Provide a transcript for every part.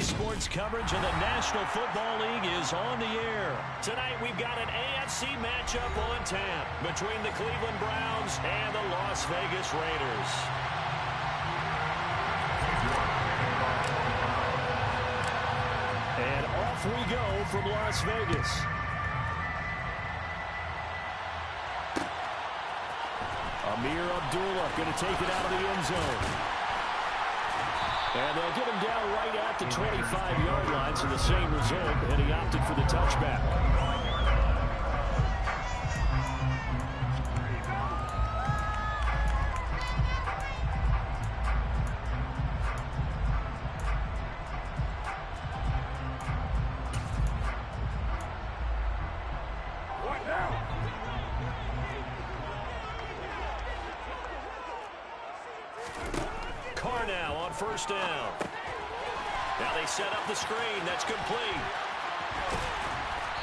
Sports coverage of the National Football League is on the air. Tonight we've got an AFC matchup on tap between the Cleveland Browns and the Las Vegas Raiders. And off we go from Las Vegas. Amir Abdullah going to take it out of the end zone. And they'll get him down right at the 25-yard line, so the same result, and he opted for the touchback. First down. Now they set up the screen. That's complete.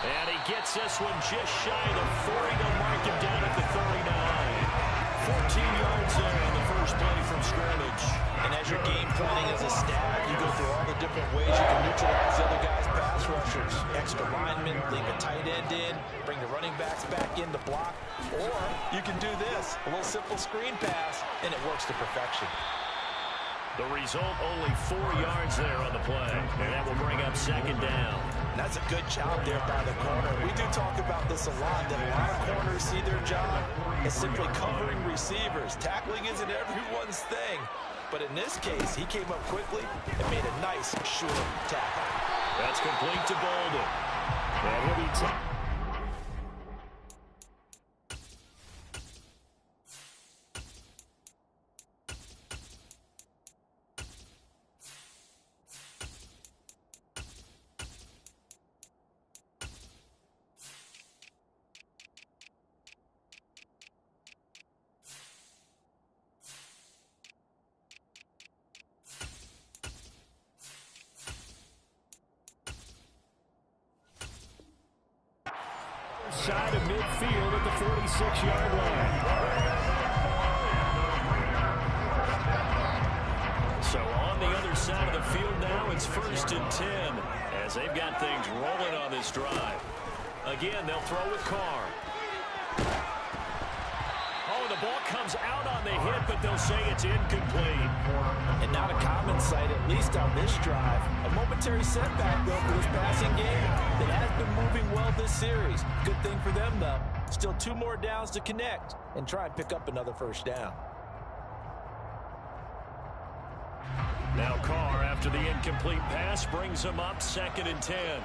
And he gets this one just shy of the 40. They'll mark him down at the 39. 14 yards there on the first play from scrimmage. And as you're game planning as a staff, you go through all the different ways you can neutralize the other guy's pass rushers. Extra linemen, leave a tight end in, bring the running backs back in to block. Or you can do this, a little simple screen pass, and it works to perfection. The result, only 4 yards there on the play. And that will bring up second down. That's a good job there by the corner. We do talk about this a lot, that a lot of corners see their job as simply covering receivers. Tackling isn't everyone's thing. But in this case, he came up quickly and made a nice, short tackle. That's complete to Bolden. And he'll be side of midfield at the 46-yard line. So on the other side of the field now, it's 1st and 10 as they've got things rolling on this drive. Again, they'll throw with Carr. Oh, the ball comes out on the hit, but they'll say it's incomplete. And not a common sight, at least on this drive. A momentary setback, though, for this passing game that has been moving well this series. Good thing for them, though. Still 2 more downs to connect and try and pick up another first down. Now Carr, after the incomplete pass, brings him up 2nd and 10.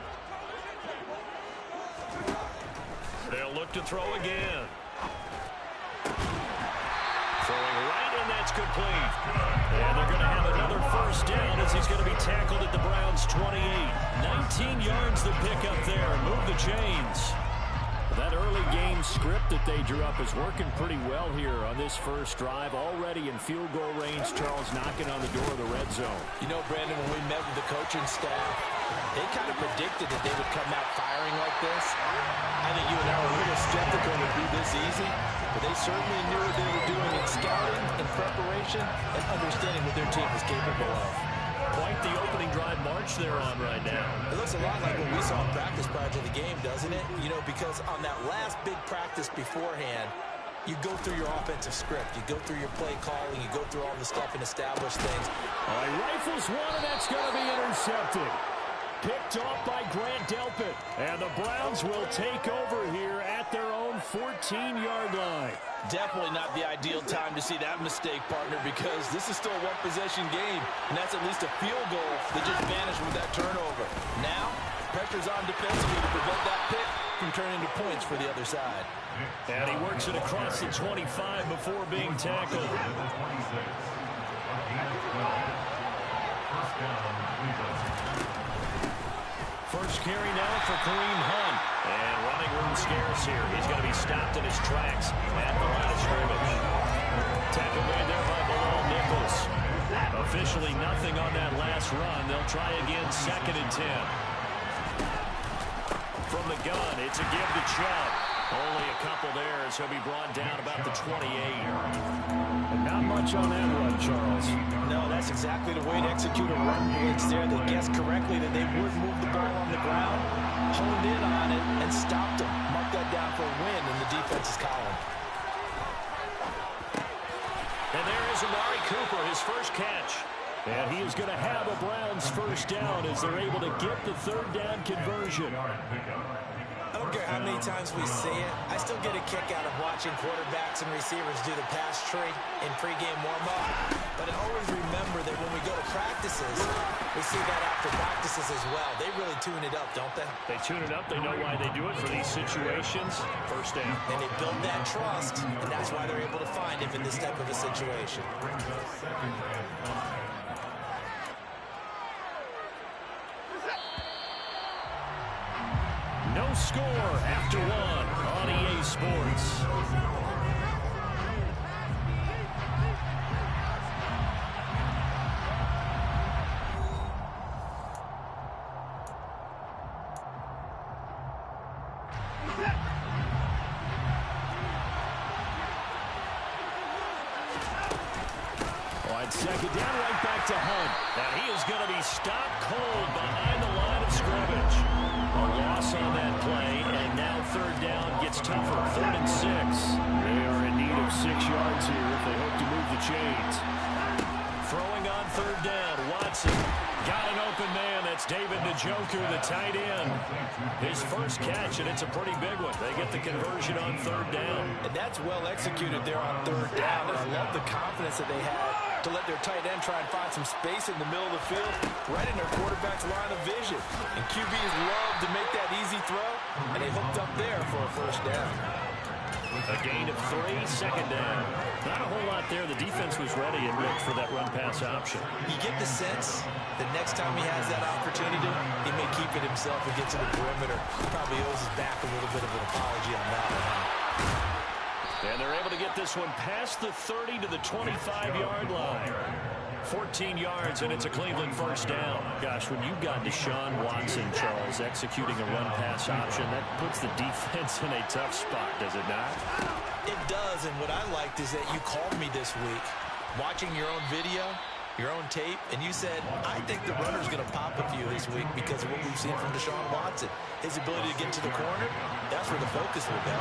They'll look to throw again. Throwing right, and that's complete. And they're going to have another first down as he's going to be tackled at the Browns' 28. 19 yards to pick up there. Move the chains. That early game script that they drew up is working pretty well here on this first drive. Already in field goal range, Charles knocking on the door of the red zone. You know, Brandon, when we met with the coaching staff, they kind of predicted that they would come out firing like this. I think you and I were a little skeptical it would be this easy, but they certainly knew what they were doing in scouting and preparation and understanding what their team was capable of. Quite the opening drive march they're on right now. It looks a lot like what we saw in practice prior to the game, doesn't it? You know, because on that last big practice beforehand, you go through your offensive script. You go through your play calling. You go through all the stuff and establish things. All right, rifles one, and that's going to be intercepted. Picked off by Grant Delpit. And the Browns will take over here at their own 14-yard line. Definitely not the ideal time to see that mistake, partner, because this is still a one-possession game, and that's at least a field goal that just vanished with that turnover. Now, pressure's on defensively to prevent that pick from turning into points for the other side. And he works it across the 25 before being tackled. First carry now for Kareem Hunt. And running room scarce here. He's going to be stopped in his tracks at the line of scrimmage. Tackle made there by Bilal Nichols. Officially nothing on that last run. They'll try again, 2nd and 10. From the gun, it's a give to Chubb. Only a couple there as he'll be brought down about the 28. And not much on that run, Charles. No, that's exactly the way to execute a run blitz there. They guessed correctly that they would move the ball on the ground, honed in on it, and stopped them. Mark that down for a win in the defense's column. And there is Amari Cooper, his first catch. And he is going to have a Browns first down as they're able to get the third down conversion. I don't care how many times we see it. I still get a kick out of watching quarterbacks and receivers do the pass tree in pregame warm-up. But I always remember that when we go to practices, we see that after practices as well. They really tune it up, don't they? They tune it up. They know why they do it for these situations. First down. And they build that trust, and that's why they're able to find him in this type of a situation. No score after one on EA Sports. On second down, right back to Hunt. And he is going to be stopped cold behind the line of scrimmage. A loss on that play, and now third down gets tougher. 3rd and 6. They are in need of 6 yards here if they hope to move the chains. Throwing on third down, Watson got an open man. That's David Njoku, the tight end. His first catch, and it's a pretty big one. They get the conversion on third down. And that's well executed there on third down. And I love the confidence that they had to let their tight end try and find some space in the middle of the field, right in their quarterback's line of vision. And QBs love to make that easy throw, and they hooked up there for a first down. A gain of 3, second down. Not a whole lot there. The defense was ready and looked for that run-pass option. You get the sense that next time he has that opportunity, he may keep it himself and get to the perimeter. He probably owes his back a little bit of an apology on that one. And they're able to get this one past the 30 to the 25-yard line. 14 yards, and it's a Cleveland first down. Gosh, when you've got Deshaun Watson, Charles, executing a run-pass option, that puts the defense in a tough spot, does it not? It does, and what I liked is that you called me this week, watching your own video, your own tape, and you said, I think the runner's going to pop a few this week because of what we've seen from Deshaun Watson. His ability to get to the corner, that's where the focus will go.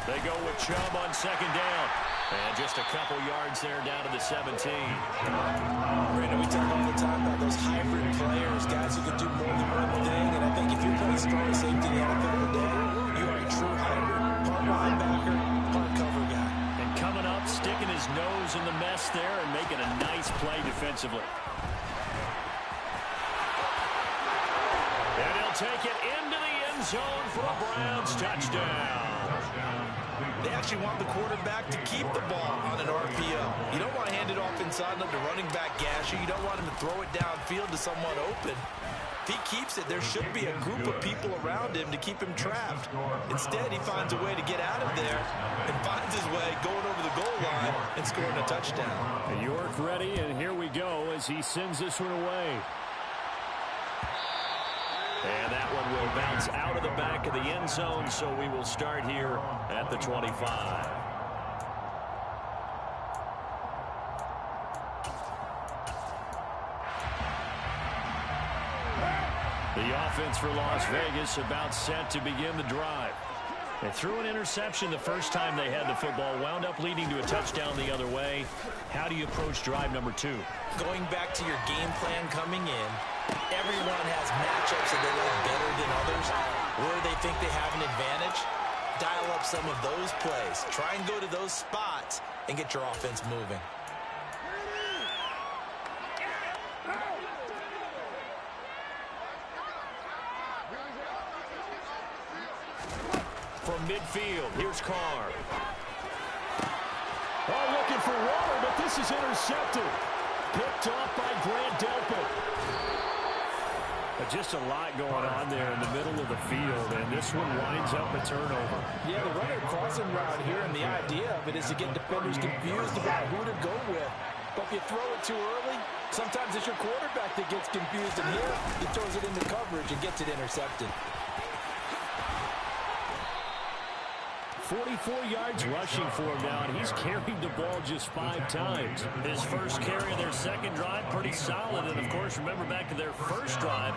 They go with Chubb on second down. And just a couple yards there down to the 17. Brandon, we talk all the time about those hybrid players, guys who can do more than one thing. And I think if you're playing strong safety in the NFL today, you are a true hybrid. Part linebacker, part cover guy. And coming up, sticking his nose in the mess there and making a nice play defensively. And he'll take it into the end zone for a Browns touchdown. They actually want the quarterback to keep the ball on an RPO. You don't want to hand it off inside and let the running back gash you. You don't want him to throw it downfield to someone open. If he keeps it, there should be a group of people around him to keep him trapped. Instead, he finds a way to get out of there and finds his way going over the goal line and scoring a touchdown. York ready, and here we go as he sends this one away. And that one will bounce out of the back of the end zone, so we will start here at the 25. The offense for Las Vegas about set to begin the drive. They threw an interception the first time they had the football, wound up leading to a touchdown the other way. How do you approach drive number 2? Going back to your game plan coming in, everyone has matchups that they like better than others, where they think they have an advantage. Dial up some of those plays. Try and go to those spots and get your offense moving. From midfield, here's Carr. Oh, looking for water, but this is intercepted. Picked off by Grant Delpit. But just a lot going on there in the middle of the field, and this one winds up a turnover. Yeah, the runner crossing route here, and the idea of it is to get defenders confused about who to go with. But if you throw it too early, sometimes it's your quarterback that gets confused, and here he throws it into coverage and gets it intercepted. 44 yards rushing for him now, and he's carried the ball just 5 times. His first carry of their second drive, pretty solid. And, of course, remember back to their first drive,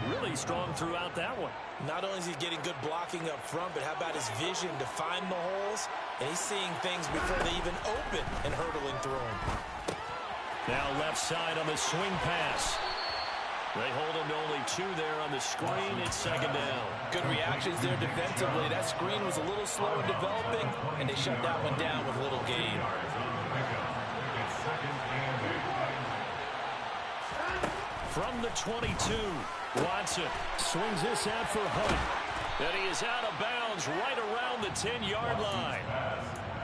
really strong throughout that one. Not only is he getting good blocking up front, but how about his vision to find the holes? And he's seeing things before they even open and hurtling through them. Now left side on the swing pass. They hold him to only 2 there on the screen. It's second down. Good reactions there defensively. That screen was a little slow in developing, and they shut that one down with little gain. From the 22, Watson swings this out for Hunt. And he is out of bounds right around the 10-yard line.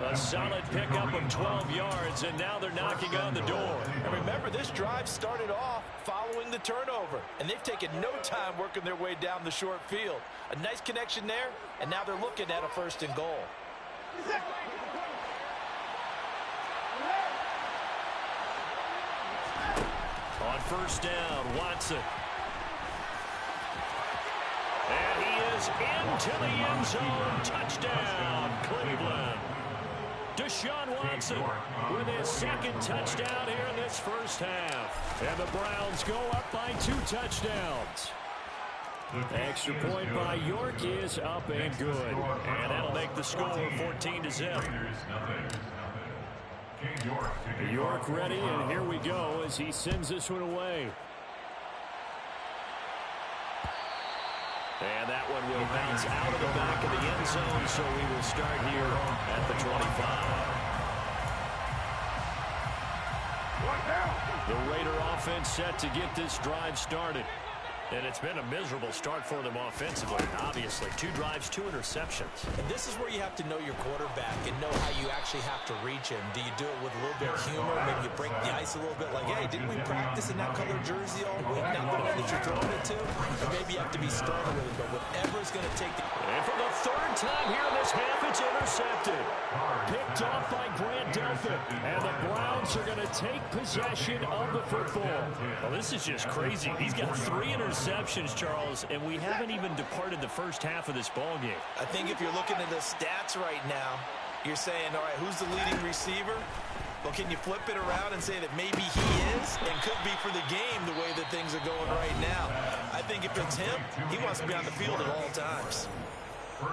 A solid pickup of 12 yards, and now they're knocking on the door. And remember, this drive started off following the turnover, and they've taken no time working their way down the short field. A nice connection there, and now they're looking at a 1st and goal. On 1st down, Watson. And he is into the end zone. Touchdown, Cleveland. Deshaun Watson with his 2nd touchdown here in this first half. And the Browns go up by 2 touchdowns. Extra point by York is up and good. And that'll make the score 14-0. York ready, and here we go as he sends this one away. And that one will bounce out of the back of the end zone, so we will start here at the 25. The Raider offense set to get this drive started. And it's been a miserable start for them offensively, obviously. 2 drives, 2 interceptions. And this is where you have to know your quarterback and know how you actually have to reach him. Do you do it with a little bit of humor? Maybe you break the ice a little bit like, hey, didn't we practice in that color jersey all week? Not the one that you're throwing it to. Or maybe you have to be sterner with it, but whatever is going to take the... And for the 3rd time here in this half, it's intercepted. Picked off by Grant Delpit. And the Browns are going to take possession of the football. Well, this is just crazy. He's got 3 interceptions, Charles, and we haven't even departed the first half of this ball game. I think if you're looking at the stats right now, you're saying, all right, who's the leading receiver? Well, can you flip it around and say that maybe he is and could be for the game the way that things are going right now? I think if it's him, he wants to be on the field at all times.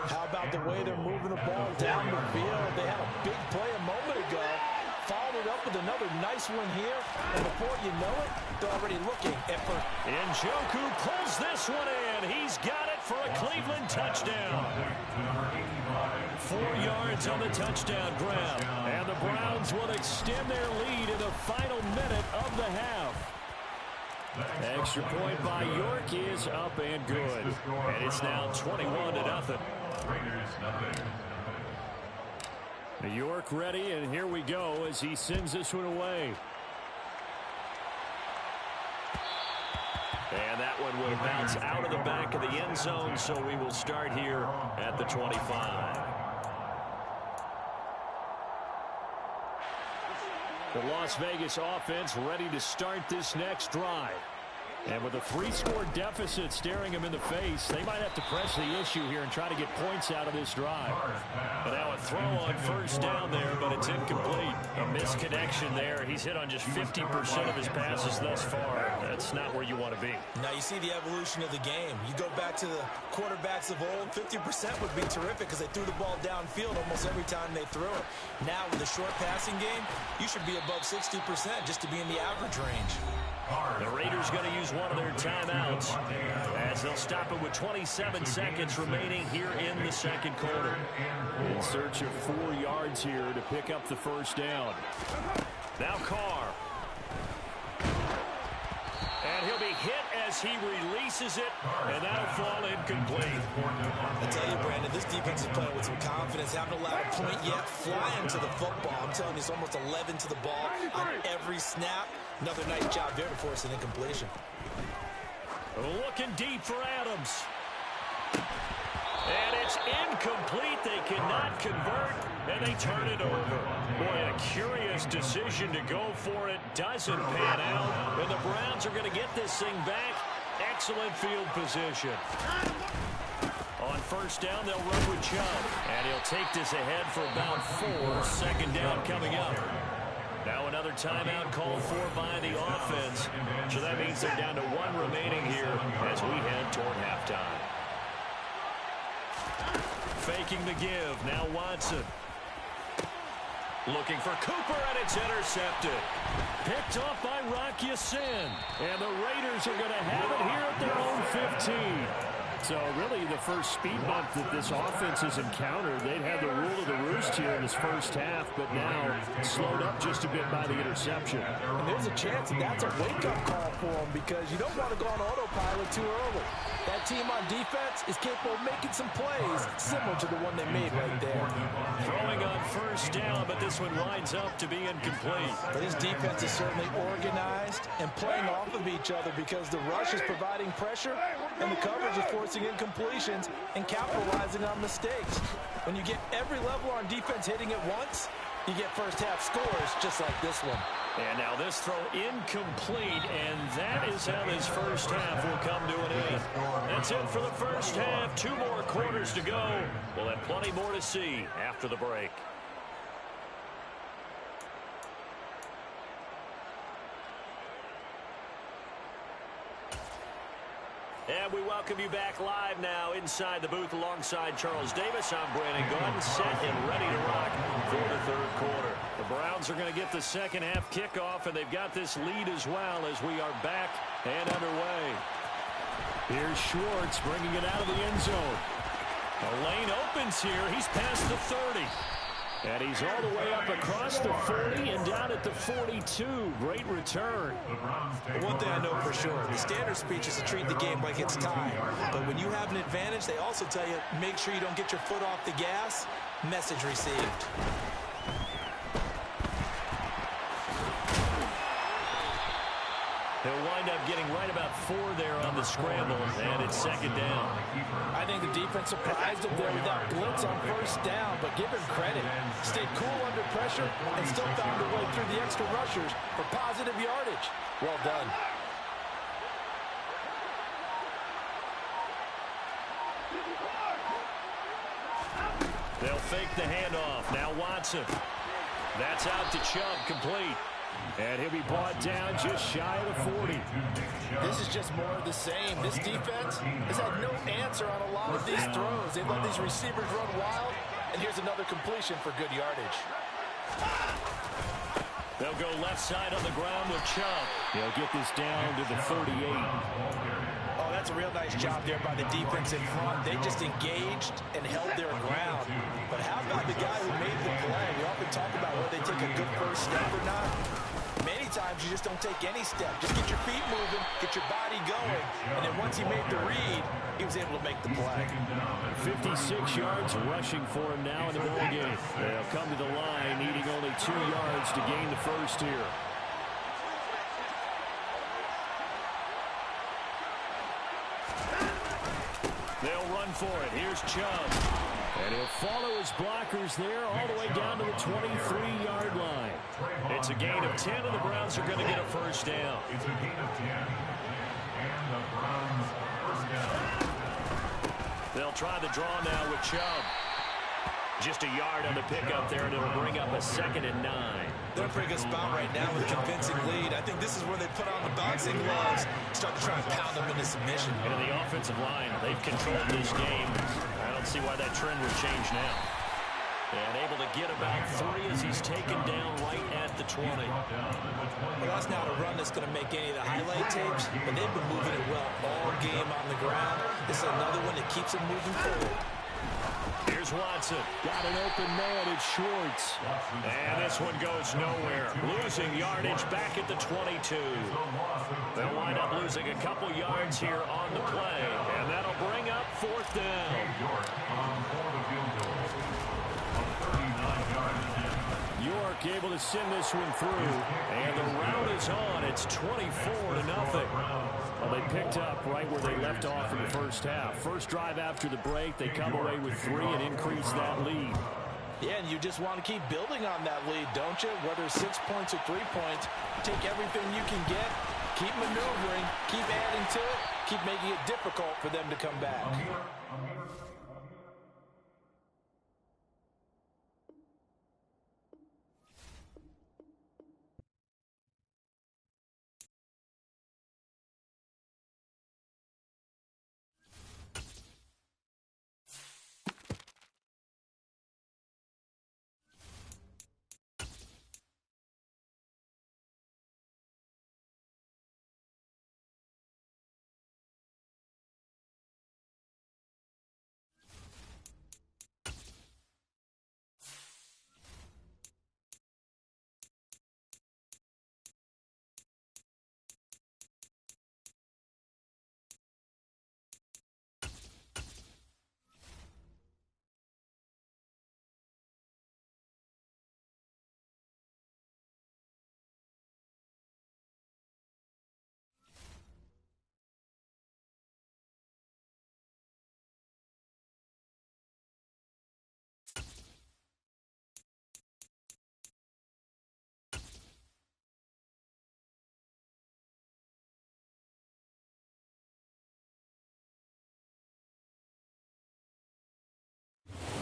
How about the way they're moving the ball down the field? They had a big play a moment ago. Followed it up with another nice one here. And before you know it, they're already looking at first. Njoku pulls this one in. He's got it for a Cleveland touchdown. 4 yards on the touchdown grab. And the Browns will extend their lead in the final minute of the half. Extra point by York is up and good. And it's now 21-0. York ready, and here we go as he sends this one away. And that one will bounce out of the back of the end zone, so we will start here at the 25. The Las Vegas offense ready to start this next drive. And with a 3-score deficit staring them in the face, they might have to press the issue here and try to get points out of this drive. But now a throw on 1st down there, but it's incomplete. A misconnection there. He's hit on just 50% of his passes thus far. That's not where you want to be. Now you see the evolution of the game. You go back to the quarterbacks of old, 50% would be terrific because they threw the ball downfield almost every time they threw it. Now with the short passing game, you should be above 60% just to be in the average range. The Raiders going to use one of their timeouts as they'll stop it with 27 seconds remaining here in the 2nd quarter. In search of 4 yards here to pick up the 1st down. Now Carr. And he'll be hit as he releases it, and that'll fall incomplete. I tell you, Brandon, this defense is playing with some confidence. Haven't allowed a point yet. Flying to the football. I'm telling you, it's almost 11 to the ball on every snap. Another nice job there to force an incompletion. Looking deep for Adams. And it's incomplete. They cannot convert, and they turn it over. Boy, a curious decision to go for it. Doesn't pan out, and the Browns are going to get this thing back. Excellent field position. On first down, they'll run with Chubb. And he'll take this ahead for about 4. Second down coming up. Now another timeout called for by the offense. So that means they're down to 1 remaining here as we head toward halftime. Faking the give. Now Watson. Looking for Cooper, and it's intercepted. Picked off by Rock Ya-Sin. And the Raiders are going to have it here at their own 15. So really the first speed bump that this offense has encountered. They'd had the rule of the roost here in this first half, but now slowed up just a bit by the interception. And there's a chance that that's a wake-up call for them because you don't want to go on autopilot too early. That team on defense is capable of making some plays similar to the one they made right there. Throwing on first down, but this one winds up to be incomplete. But his defense is certainly organized and playing off of each other because the rush is providing pressure and the coverage is forcing incompletions and capitalizing on mistakes. When you get every level on defense hitting at once, you get first half scores just like this one. And now this throw incomplete, and that is how this first half will come to an end. That's it for the first half. 2 more quarters to go. We'll have plenty more to see after the break. And we welcome you back live now inside the booth alongside Charles Davis. I'm Brandon Gaudin, set and ready to rock for the third quarter. The Browns are going to get the second half kickoff, and they've got this lead as well as we are back and underway. Here's Schwartz bringing it out of the end zone. The lane opens here. He's past the 30. And he's all the way up across the 40 and down at the 42. Great return. One thing I know for sure, the standard speech is to treat the game like it's time. But when you have an advantage, they also tell you, make sure you don't get your foot off the gas. Message received. He'll wind up getting right about 4 there on the scramble, and it's second down. I think the defense surprised him there with that blitz on first down, but give him credit. Stayed cool under pressure and still found a way through the extra rushers for positive yardage. Well done. They'll fake the handoff. Now Watson. That's out to Chubb, complete. And he'll be brought down just shy of the 40. This is just more of the same. This defense has had no answer on a lot of these throws. They let these receivers run wild, and here's another completion for good yardage. They'll go left side on the ground with Chubb. He'll get this down to the 38. Oh, that's a real nice job there by the defense in front. They just engaged and held their ground. But how about the guy who made the play? We often talk about whether they take a good first step or not. Many times you just don't take any step. Just get your feet moving, get your body going, and then once he made the read, he was able to make the play. 56 yards rushing for him now in the ball game. They'll come to the line, needing only 2 yards to gain the first here. They'll run for it. Here's Chubb. And he'll follow his blockers there all the way down to the 23-yard line. It's a gain of 10, and the Browns are going to get a first down. It's a gain of 10, and the Browns first down. They'll try the draw now with Chubb. Just a yard on the pickup there, and it'll bring up a 2nd and 9. They're in a pretty good spot right now with a convincing lead. I think this is where they put on the boxing gloves, start to try and pound them into submission. And in the offensive line, they've controlled this game. I don't see why that trend would change now. And able to get about 3 as he's taken down right at the 20. Well, that's not a run that's going to make any of the highlight tapes, but they've been moving it well all game on the ground. This is another one that keeps them moving forward. Here's Watson. Got an open man. It's Schwartz. And this one goes nowhere. Losing yardage back at the 22. They'll wind up losing a couple yards here on the play. And that'll bring up 4th down. York able to send this one through. And the route is on. It's 24-0. Well, they picked up right where they left off in the first half. First drive after the break, they come away with 3 and increase that lead. Yeah, and you just want to keep building on that lead, don't you? Whether it's 6 points or 3 points, take everything you can get, keep maneuvering, keep adding to it, keep making it difficult for them to come back.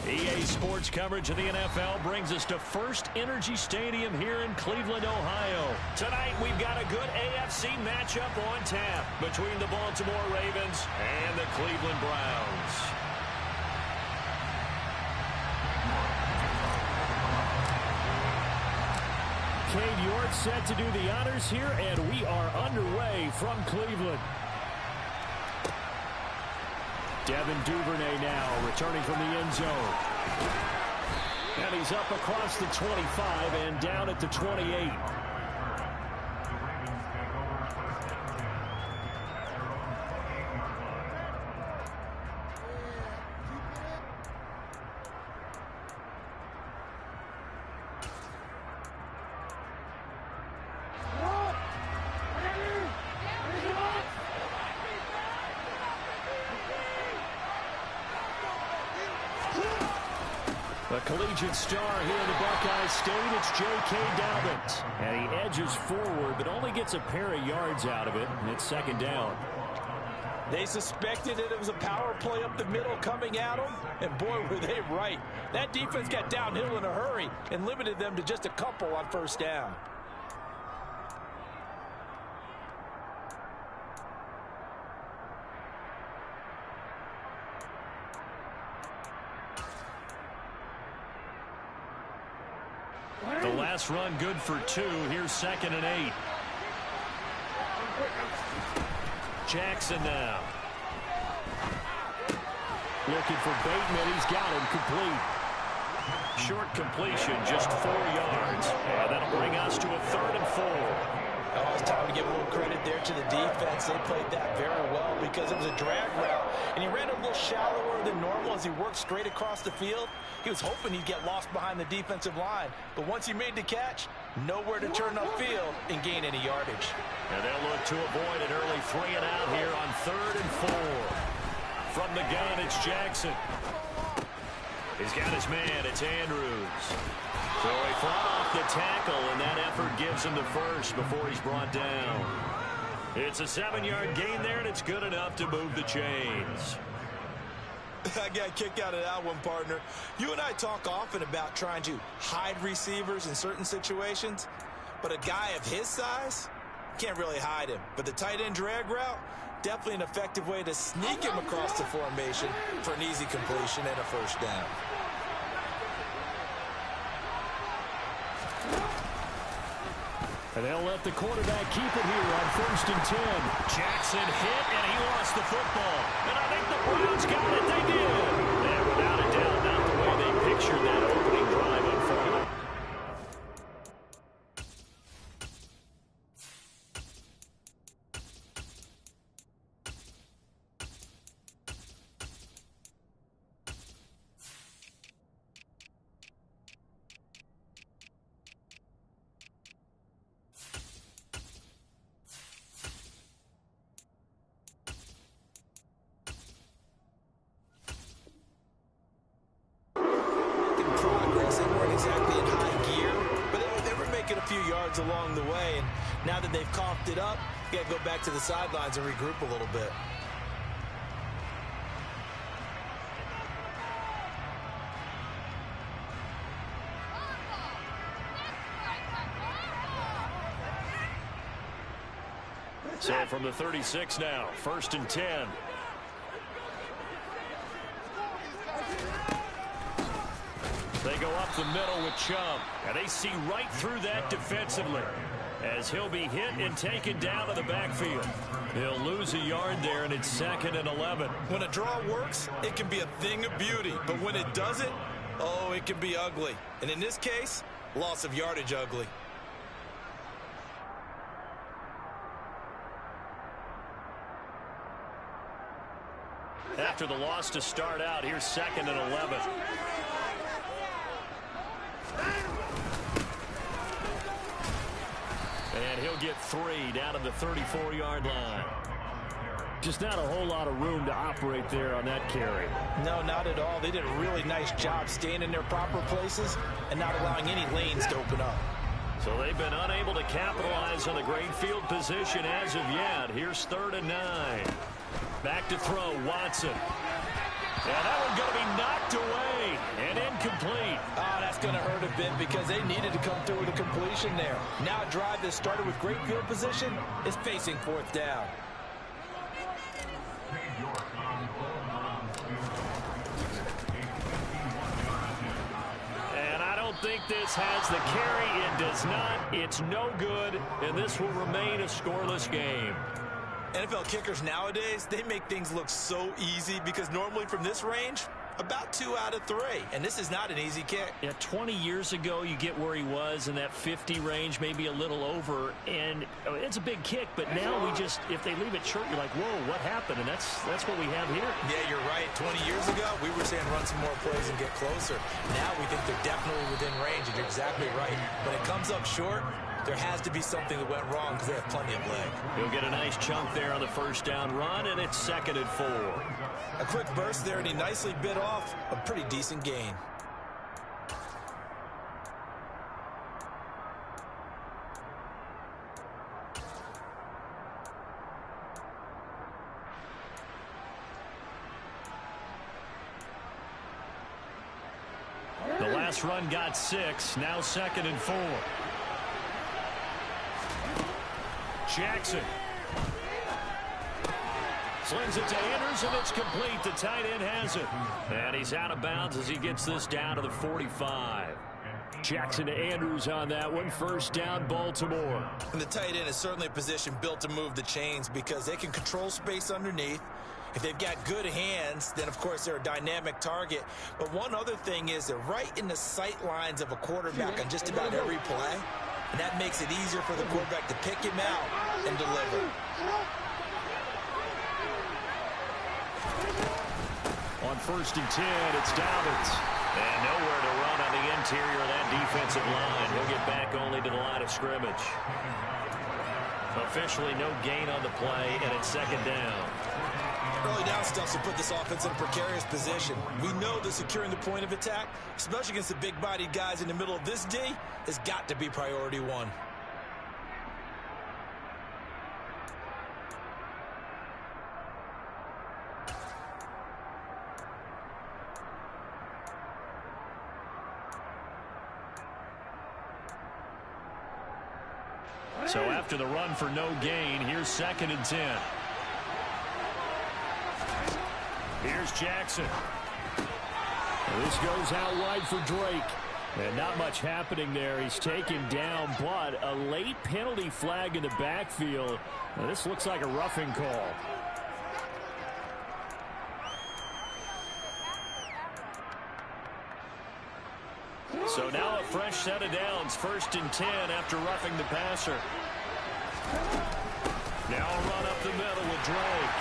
EA Sports coverage of the NFL brings us to First Energy Stadium here in Cleveland, Ohio. Tonight, we've got a good AFC matchup on tap between the Baltimore Ravens and the Cleveland Browns. Cade York set to do the honors here, and we are underway from Cleveland. Devin Duvernay now returning from the end zone. And he's up across the 25 and down at the 28. The collegiate star here in the Buckeye State, it's J.K. Dobbins. And he edges forward, but only gets a pair of yards out of it, and it's second down. They suspected that it was a power play up the middle coming at them, and boy, were they right. That defense got downhill in a hurry and limited them to just a couple on first down. The last run good for 2. Here's 2nd and 8. Jackson now. Looking for Bateman. He's got him complete. Short completion, just 4 yards. And that'll bring us to a 3rd and 4. Oh, it's time to give a little credit there to the defense. They played that very well because it was a drag route, and he ran a little shallower than normal as he worked straight across the field. He was hoping he'd get lost behind the defensive line, but once he made the catch, nowhere to turn upfield and gain any yardage. And they'll look to avoid an early 3 and out here on 3rd and 4. From the gun, it's Jackson. He's got his man. It's Andrews. So he fought off the tackle, and that effort gives him the first before he's brought down. It's a 7-yard gain there, and it's good enough to move the chains. I got a kick out of that one, partner. You and I talk often about trying to hide receivers in certain situations, but a guy of his size can't really hide him. But the tight end drag route, definitely an effective way to sneak him across the formation for an easy completion and a first down. And they'll let the quarterback keep it here on 1st and 10. Jackson hit, and he lost the football. And I think the Browns got it. They did. And without a doubt, not the way they pictured that opening drive unfolding. mistakes along the way. And now that they've coughed it up, you got to go back to the sidelines and regroup a little bit. So from the 36 now, 1st and 10. They go up the middle with Chubb, and they see right through that defensively as he'll be hit and taken down to the backfield. He'll lose a yard there, and it's 2nd and 11. When a draw works, it can be a thing of beauty, but when it doesn't, oh, it can be ugly. And in this case, loss of yardage ugly. After the loss to start out, here's 2nd and 11. And he'll get 3 down to the 34-yard line. Just not a whole lot of room to operate there on that carry. No, not at all. They did a really nice job staying in their proper places and not allowing any lanes to open up. So they've been unable to capitalize on the great field position as of yet. Here's 3rd and 9. Back to throw, Watson. And that one's going to be knocked away and incomplete. Oh, that's going to hurt a bit because they needed to come through with a completion there. Now a drive that started with great field position is facing 4th down. And I don't think this has the carry. It does not. It's no good, and this will remain a scoreless game. NFL kickers nowadays, they make things look so easy because normally from this range, about 2 out of 3. And this is not an easy kick. Yeah, 20 years ago, you get where he was in that 50 range, maybe a little over. And it's a big kick, but now we just, if they leave it short, you're like, whoa, what happened? And that's what we have here. Yeah, you're right. 20 years ago, we were saying run some more plays and get closer. Now we think they're definitely within range, and you're exactly right. When it comes up short, there has to be something that went wrong because they have plenty of leg. He'll get a nice chunk there on the 1st down run, and it's 2nd and 4. A quick burst there, and he nicely bit off a pretty decent gain. The last run got 6, now 2nd and 4. Jackson slings it to Andrews, and it's complete. The tight end has it. And he's out of bounds as he gets this down to the 45. Jackson to Andrews on that one. 1st down, Baltimore. And the tight end is certainly a position built to move the chains because they can control space underneath. If they've got good hands, then, of course, they're a dynamic target. But one other thing is they're right in the sight lines of a quarterback on just about every play. And that makes it easier for the quarterback to pick him out and deliver. On 1st and 10, it's Dobbins. And nowhere to run on the interior of that defensive line. He'll get back only to the line of scrimmage. Officially no gain on the play, and it's 2nd down. Early down stuff to put this offense in a precarious position. We know that securing the point of attack, especially against the big-bodied guys in the middle of this D, has got to be priority 1. So after the run for no gain, here's 2nd and 10. Here's Jackson. This goes out wide for Drake. And not much happening there. He's taken down, but a late penalty flag in the backfield. Now, this looks like a roughing call. So now a fresh set of downs. 1st and 10 after roughing the passer. Now a run up the middle with Drake.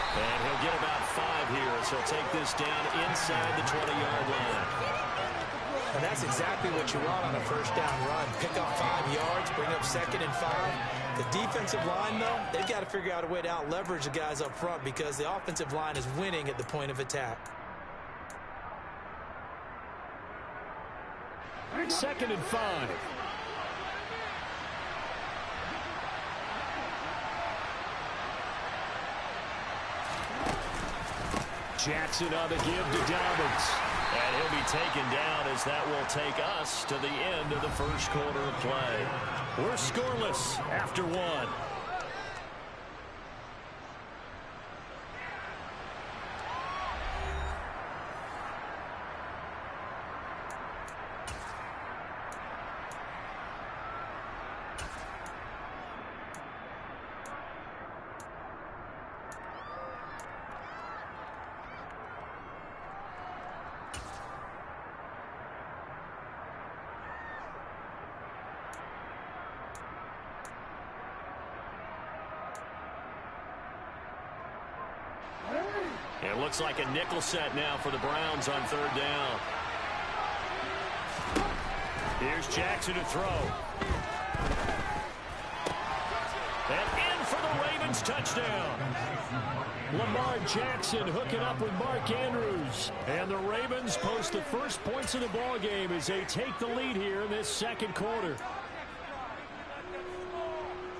And he'll get about 5 here as he'll take this down inside the 20-yard line. And that's exactly what you want on a 1st down run. Pick up 5 yards, bring up 2nd and 5. The defensive line, though, they've got to figure out a way to out-leverage the guys up front because the offensive line is winning at the point of attack. 2nd and 5. Jackson on the give to Dobbins. And he'll be taken down as that will take us to the end of the first quarter of play. We're scoreless after one. It looks like a nickel set now for the Browns on third down. Here's Jackson to throw. And in for the Ravens touchdown. Lamar Jackson hooking up with Mark Andrews. And the Ravens post the first points of the ball game as they take the lead here in this second quarter.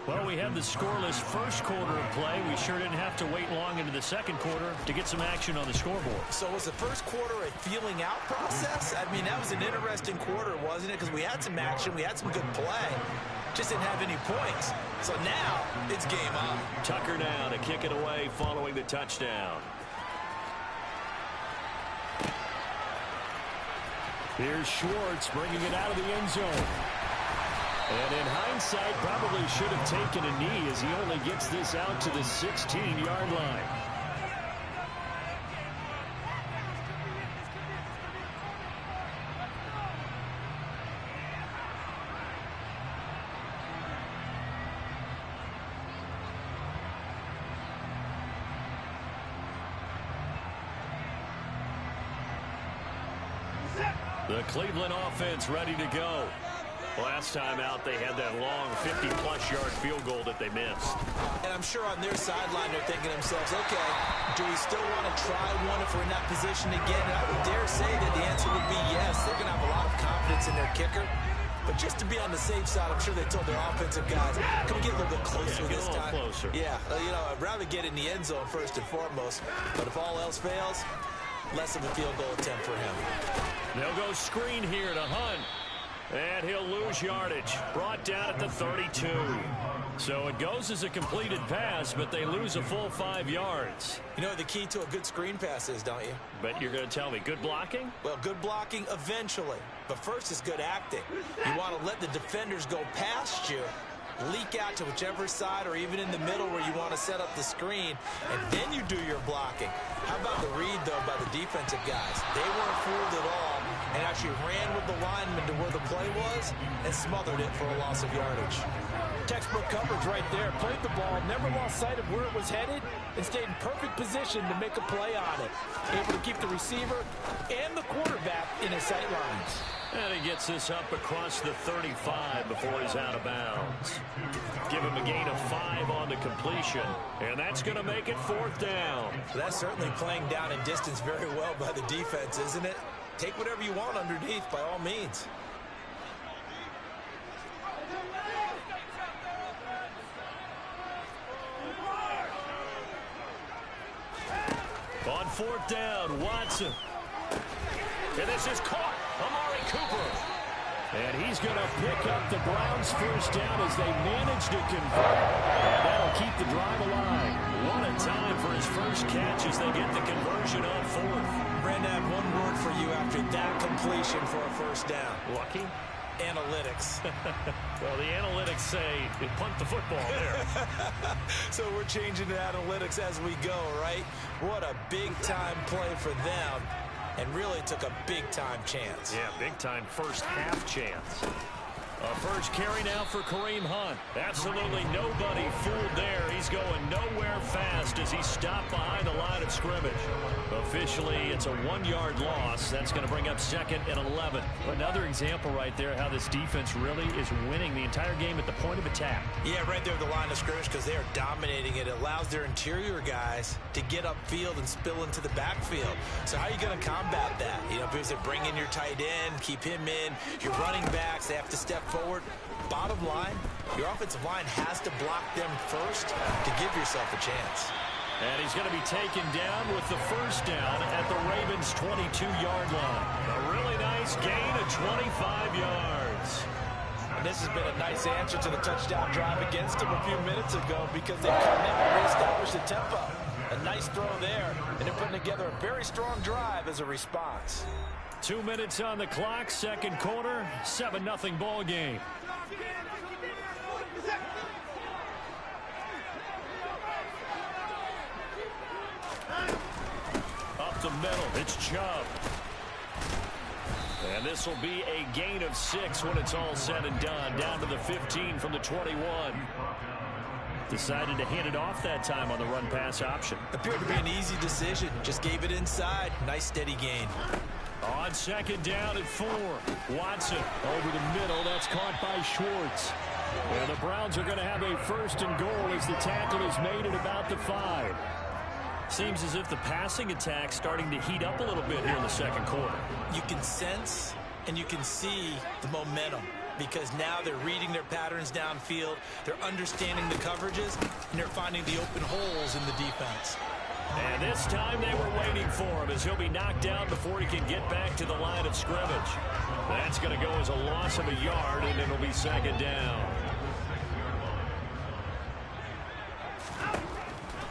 Well, we have the scoreless first quarter of play. We sure didn't have to wait long into the second quarter to get some action on the scoreboard. So was the first quarter a feeling out process? I mean, that was an interesting quarter, wasn't it? Because we had some action, we had some good play. Just didn't have any points. So now it's game on. Tucker now to kick it away following the touchdown. Here's Schwartz bringing it out of the end zone. And in hindsight, probably should have taken a knee as he only gets this out to the 16-yard line. The Cleveland offense ready to go. Last time out, they had that long 50-plus-yard field goal that they missed. And I'm sure on their sideline, they're thinking to themselves, okay, do we still want to try one if we're in that position again? And I would dare say that the answer would be yes. They're going to have a lot of confidence in their kicker. But just to be on the safe side, I'm sure they told their offensive guys, can we get a little bit closer this time? Closer. Yeah, you know, I'd rather get in the end zone first and foremost. But if all else fails, less of a field goal attempt for him. They'll go screen here to Hunt. And he'll lose yardage. Brought down at the 32. So it goes as a completed pass, but they lose a full 5 yards. You know what the key to a good screen pass is, don't you? But you're going to tell me, good blocking? Well, good blocking eventually. But first is good acting. You want to let the defenders go past you, leak out to whichever side or even in the middle where you want to set up the screen, and then you do your blocking. How about the read, though, by the defensive guys? They weren't fooled at all and actually ran with the lineman to where the play was and smothered it for a loss of yardage. Textbook coverage right there. Played the ball, never lost sight of where it was headed, and stayed in perfect position to make a play on it. Able to keep the receiver and the quarterback in his sight lines. And he gets this up across the 35 before he's out of bounds. Give him a gain of 5 on the completion, and that's going to make it 4th down. That's certainly playing down in distance very well by the defense, isn't it? Take whatever you want underneath by all means. On 4th down, Watson. And this is caught. Amari Cooper. And he's going to pick up the Browns' first down as they manage to convert. And that'll keep the drive alive. What a time for his first catch as they get the conversion on 4th. Brandon, I have one word for you after that completion for a first down. Lucky? Analytics. Well, the analytics say they punt the football there. So we're changing to analytics as we go, right? What a big-time play for them. And really took a big-time chance. Yeah, big-time first half chance. A first carry now for Kareem Hunt. Absolutely nobody fooled there. He's going nowhere fast as he stopped behind the line of scrimmage. Officially, it's a 1-yard loss. That's going to bring up 2nd and 11. Another example right there how this defense really is winning the entire game at the point of attack. Yeah, right there at the line of scrimmage because they are dominating it. It allows their interior guys to get upfield and spill into the backfield. So how are you going to combat that? You know, because they bring in your tight end, keep him in. Your running backs, they have to step forward. Bottom line, your offensive line has to block them first to give yourself a chance. And he's going to be taken down with the first down at the Ravens' 22-yard line. A really nice gain of 25 yards. And this has been a nice answer to the touchdown drive against them a few minutes ago because they've come in and reestablished the tempo. A nice throw there, and they're putting together a very strong drive as a response. 2 minutes on the clock, second quarter, 7-0 ball game. Up the middle, it's Chubb. And this will be a gain of 6 when it's all said and done. Down to the 15 from the 21. Decided to hand it off that time on the run-pass option. Appeared to be an easy decision. Just gave it inside. Nice steady gain. On second down at 4. Watson over the middle. That's caught by Schwartz. And the Browns are going to have a first and goal as the tackle is made at about the 5. Seems as if the passing attack's starting to heat up a little bit here in the second quarter. You can sense and you can see the momentum because now they're reading their patterns downfield, they're understanding the coverages, and they're finding the open holes in the defense. And this time they were waiting for him as he'll be knocked down before he can get back to the line of scrimmage. That's going to go as a loss of a yard, and it'll be second down.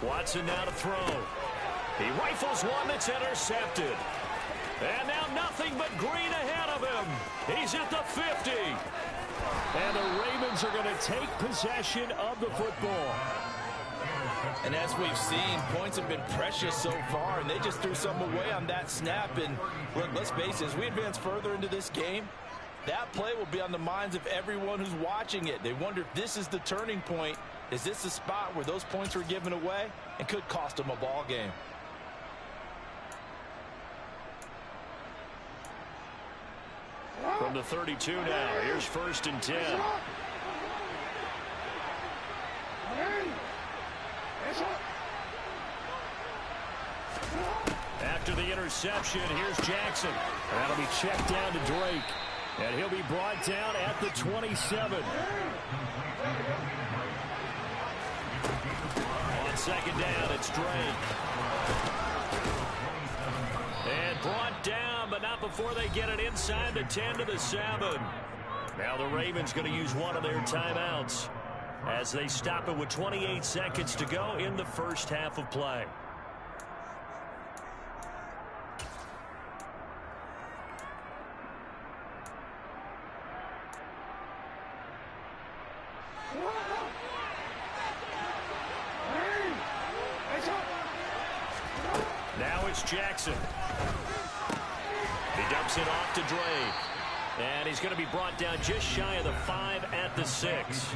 Watson now to throw. He rifles one that's intercepted. And now nothing but green ahead of him. He's at the 50. And the Ravens are going to take possession of the football. And as we've seen, points have been precious so far, and they just threw some away on that snap. And look, let's face it, as we advance further into this game, that play will be on the minds of everyone who's watching it. They wonder if this is the turning point. Is this the spot where those points were given away and could cost them a ball game? From the 32 now, here's first and 10. After the interception, here's Jackson. That'll be checked down to Drake. And he'll be brought down at the 27. On second down, it's Drake. And brought down, but not before they get it inside the 10 to the 7. Now the Ravens going to use one of their timeouts as they stop it with 28 seconds to go in the first half of play. Now it's Jackson. He dumps it off to Drake. And he's going to be brought down just shy of the 5 at the 6.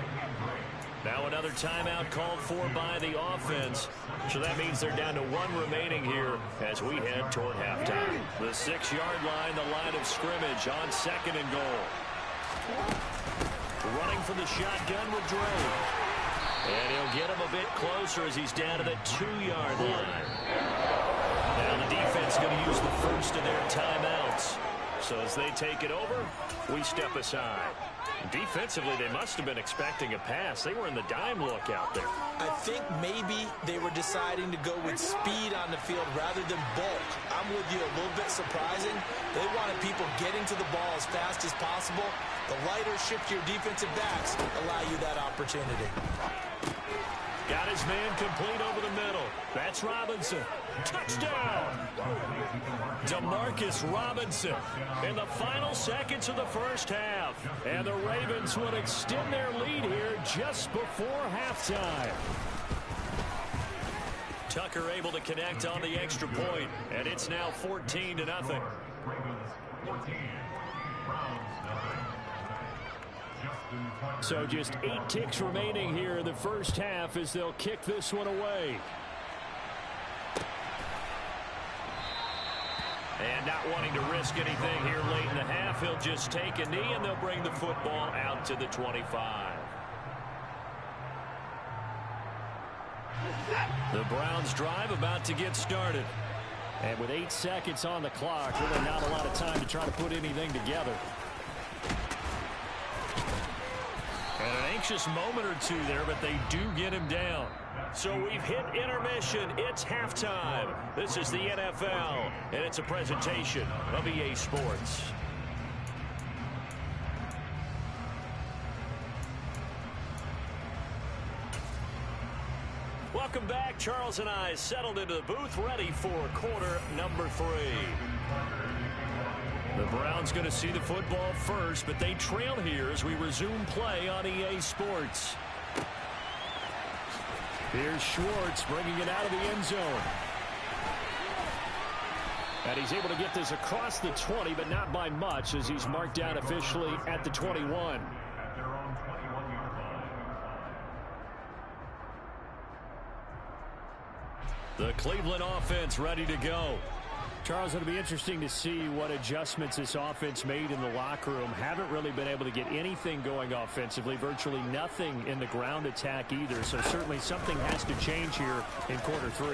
Now another timeout called for by the offense. So that means they're down to 1 remaining here as we head toward halftime. The 6-yard line, the line of scrimmage on second and goal. Running for the shotgun with Drake. And he'll get him a bit closer as he's down to the 2-yard line. Now the defense going to use the first of their timeouts. So as they take it over, we step aside. Defensively, they must have been expecting a pass. They were in the dime look out there. I think maybe they were deciding to go with speed on the field rather than bulk. I'm with you, a little bit surprising. They wanted people getting to the ball as fast as possible. The lighter, shiftier defensive backs allow you that opportunity. Got his man complete over the middle. That's Robinson. Touchdown! Demarcus Robinson in the final seconds of the first half. And the Ravens would extend their lead here just before halftime. Tucker able to connect on the extra point, and it's now 14-0. So just 8 ticks remaining here in the first half as they'll kick this one away. And not wanting to risk anything here late in the half, he'll just take a knee and they'll bring the football out to the 25. The Browns drive about to get started. And with 8 seconds on the clock, really not a lot of time to try to put anything together. And An anxious moment or two there, but they do get him down. So we've hit intermission. It's halftime. This is the NFL, and it's a presentation of EA Sports. Welcome back. Charles and I settled into the booth, ready for quarter number 3. The Browns going to see the football first, but they trail here as we resume play on EA Sports. Here's Schwartz bringing it out of the end zone. And he's able to get this across the 20, but not by much, as he's marked down officially at the 21. The Cleveland offense ready to go. Charles, it'll be interesting to see what adjustments this offense made in the locker room. Haven't really been able to get anything going offensively, virtually nothing in the ground attack either. So certainly something has to change here in quarter 3.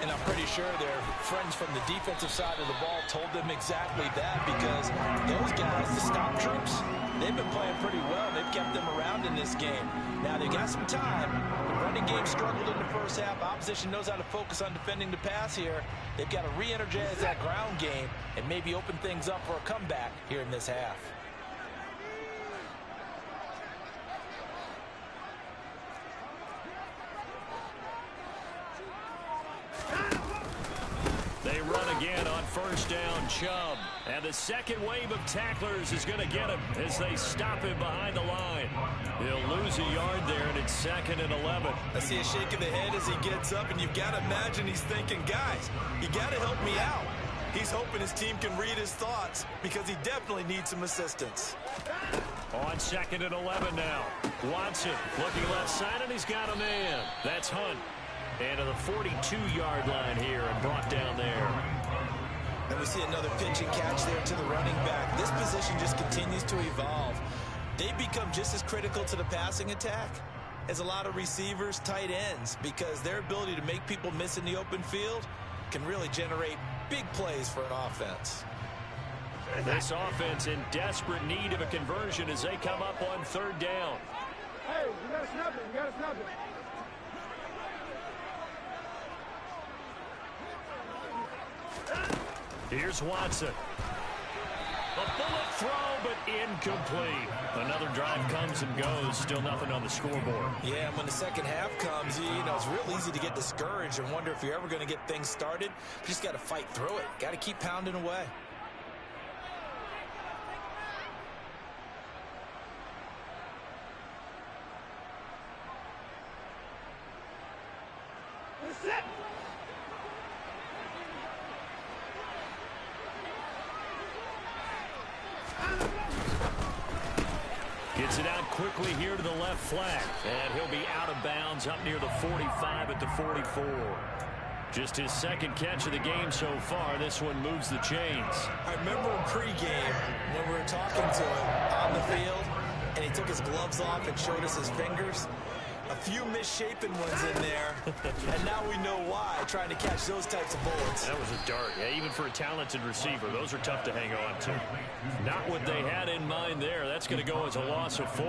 And I'm pretty sure their friends from the defensive side of the ball told them exactly that, because those guys, the stop troops, they've been playing pretty well. They've kept them around in this game. Now, they've got some time. The running game struggled in the first half. Opposition knows how to focus on defending the pass here. They've got to re-energize that ground game and maybe open things up for a comeback here in this half. They run again on first down, Chubb. And the second wave of tacklers is going to get him as they stop him behind the line. He'll lose a yard there, and it's 2nd and 11. I see a shake of the head as he gets up, and you've got to imagine he's thinking, guys, you got to help me out. He's hoping his team can read his thoughts, because he definitely needs some assistance. On 2nd and 11 now. Watson looking left side, and he's got a man. That's Hunt. And to the 42-yard line here and brought down there. And we see another pitch and catch there to the running back. This position just continues to evolve. They become just as critical to the passing attack as a lot of receivers, tight ends, because their ability to make people miss in the open field can really generate big plays for an offense. This offense in desperate need of a conversion as they come up on 3rd down. Hey, you got to snap it. You got to snap it. Here's Watson. A bullet throw, but incomplete. Another drive comes and goes. Still nothing on the scoreboard. Yeah, and when the second half comes, you know, it's real easy to get discouraged and wonder if you're ever going to get things started. You just got to fight through it. Got to keep pounding away. Gets it out quickly here to the left flank. And he'll be out of bounds up near the 45 at the 44. Just his 2nd catch of the game so far. This one moves the chains. I remember in pregame when we were talking to him on the field, and he took his gloves off and showed us his fingers. A few misshapen ones in there, and now we know why, trying to catch those types of bullets. That was a dart. Yeah, even for a talented receiver, those are tough to hang on to. Not what they had in mind there. That's going to go as a loss of 4.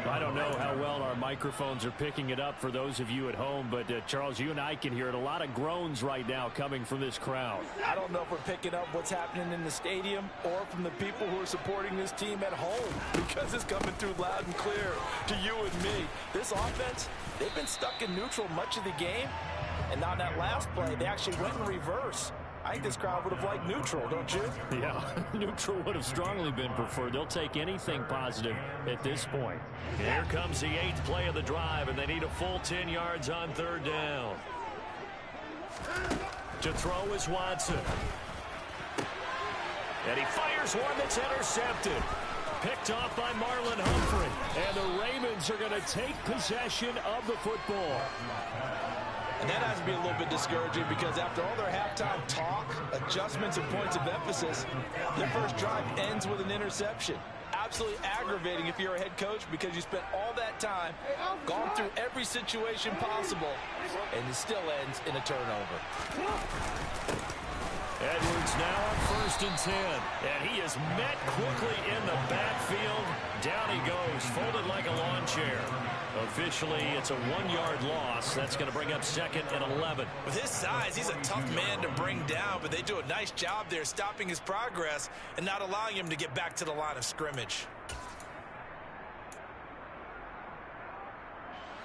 I don't know how well our microphones are picking it up for those of you at home, but Charles, you and I can hear it. A lot of groans right now coming from this crowd. I don't know if we're picking up what's happening in the stadium or from the people who are supporting this team at home, because it's coming through loud and clear to you and me. This offense, they've been stuck in neutral much of the game, and on that last play, they actually went in reverse. I think this crowd would have liked neutral, don't you? Yeah, neutral would have strongly been preferred. They'll take anything positive at this point. Here comes the 8th play of the drive, and they need a full 10 yards on 3rd down. To throw is Watson. And he fires one that's intercepted. Picked off by Marlon Humphrey. And the Ravens are going to take possession of the football. And that has to be a little bit discouraging, because after all their halftime talk, adjustments, and points of emphasis, their first drive ends with an interception. absolutely aggravating if you're a head coach because you spent all that time, gone through every situation possible, and it still ends in a turnover. Edwards now on 1st and 10. And he is met quickly in the backfield. Down he goes, folded like a lawn chair. Officially, it's a 1-yard loss. That's going to bring up 2nd and 11. With his size, he's a tough man to bring down, but they do a nice job there stopping his progress and not allowing him to get back to the line of scrimmage.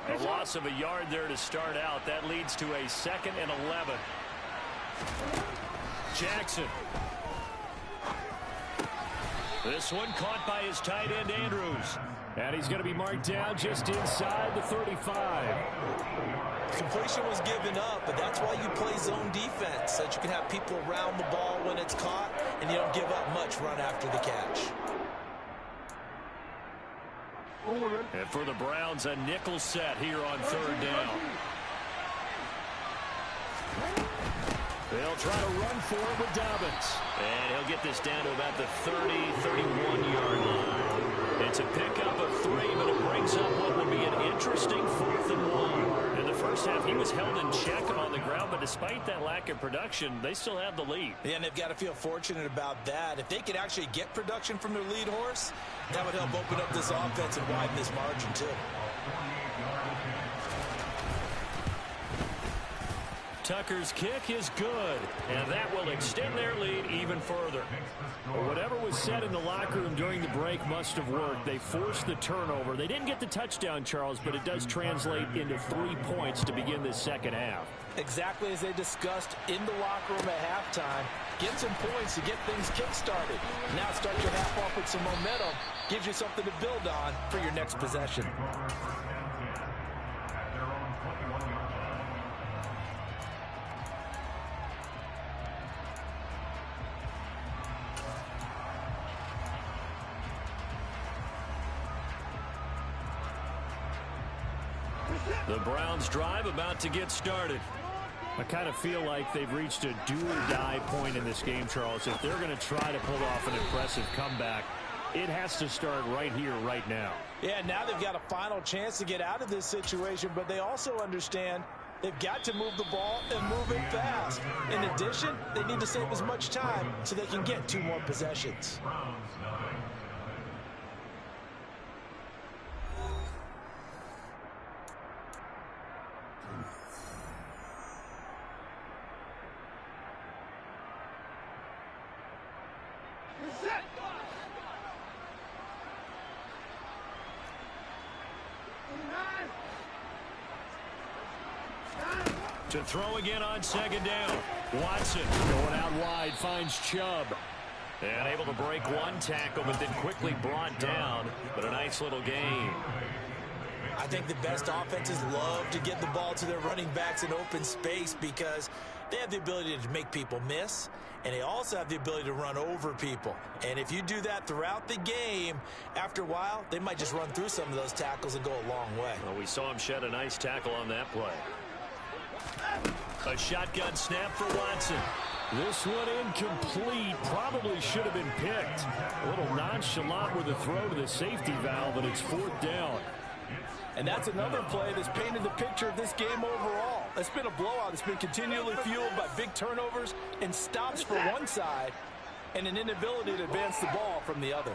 A loss of a yard there to start out. That leads to a 2nd and 11. Jackson. This one caught by his tight end, Andrews. And he's going to be marked down just inside the 35. Completion was given up, but that's why you play zone defense, so that you can have people around the ball when it's caught, and you don't give up much run after the catch. And for the Browns, a nickel set here on 3rd down. They'll try to run for it with Dobbins. And he'll get this down to about the 31-yard line. It's a pickup of 3, but it brings up what would be an interesting 4th and 1. In the first half, he was held in check on the ground, but despite that lack of production, they still have the lead. Yeah, and they've got to feel fortunate about that. If they could actually get production from their lead horse, that would help open up this offense and widen this margin, too. Tucker's kick is good, and that will extend their lead even further. But whatever was said in the locker room during the break must have worked. They forced the turnover. They didn't get the touchdown, Charles, but it does translate into 3 points to begin this second half. Exactly as they discussed in the locker room at halftime. Get some points to get things kick-started. Now start your half off with some momentum. Gives you something to build on for your next possession. The Browns drive about to get started. I kind of feel like they've reached a do-or-die point in this game, Charles. If they're going to try to pull off an impressive comeback, it has to start right here, right now. Yeah, now they've got a final chance to get out of this situation, but they also understand they've got to move the ball and move it fast. In addition, they need to save as much time so they can get 2 more possessions. To throw again on 2nd down. Watson going out wide, finds Chubb. And able to break 1 tackle, but then quickly brought down. But a nice little gain. I think the best offenses love to get the ball to their running backs in open space because they have the ability to make people miss, and they also have the ability to run over people. And if you do that throughout the game, after a while, they might just run through some of those tackles and go a long way. Well, we saw him shed a nice tackle on that play. A shotgun snap for Watson. This one incomplete. Probably should have been picked. A little nonchalant with a throw to the safety valve, and it's 4th down. And that's another play that's painted the picture of this game overall. It's been a blowout. It's been continually fueled by big turnovers and stops for one side and an inability to advance the ball from the other.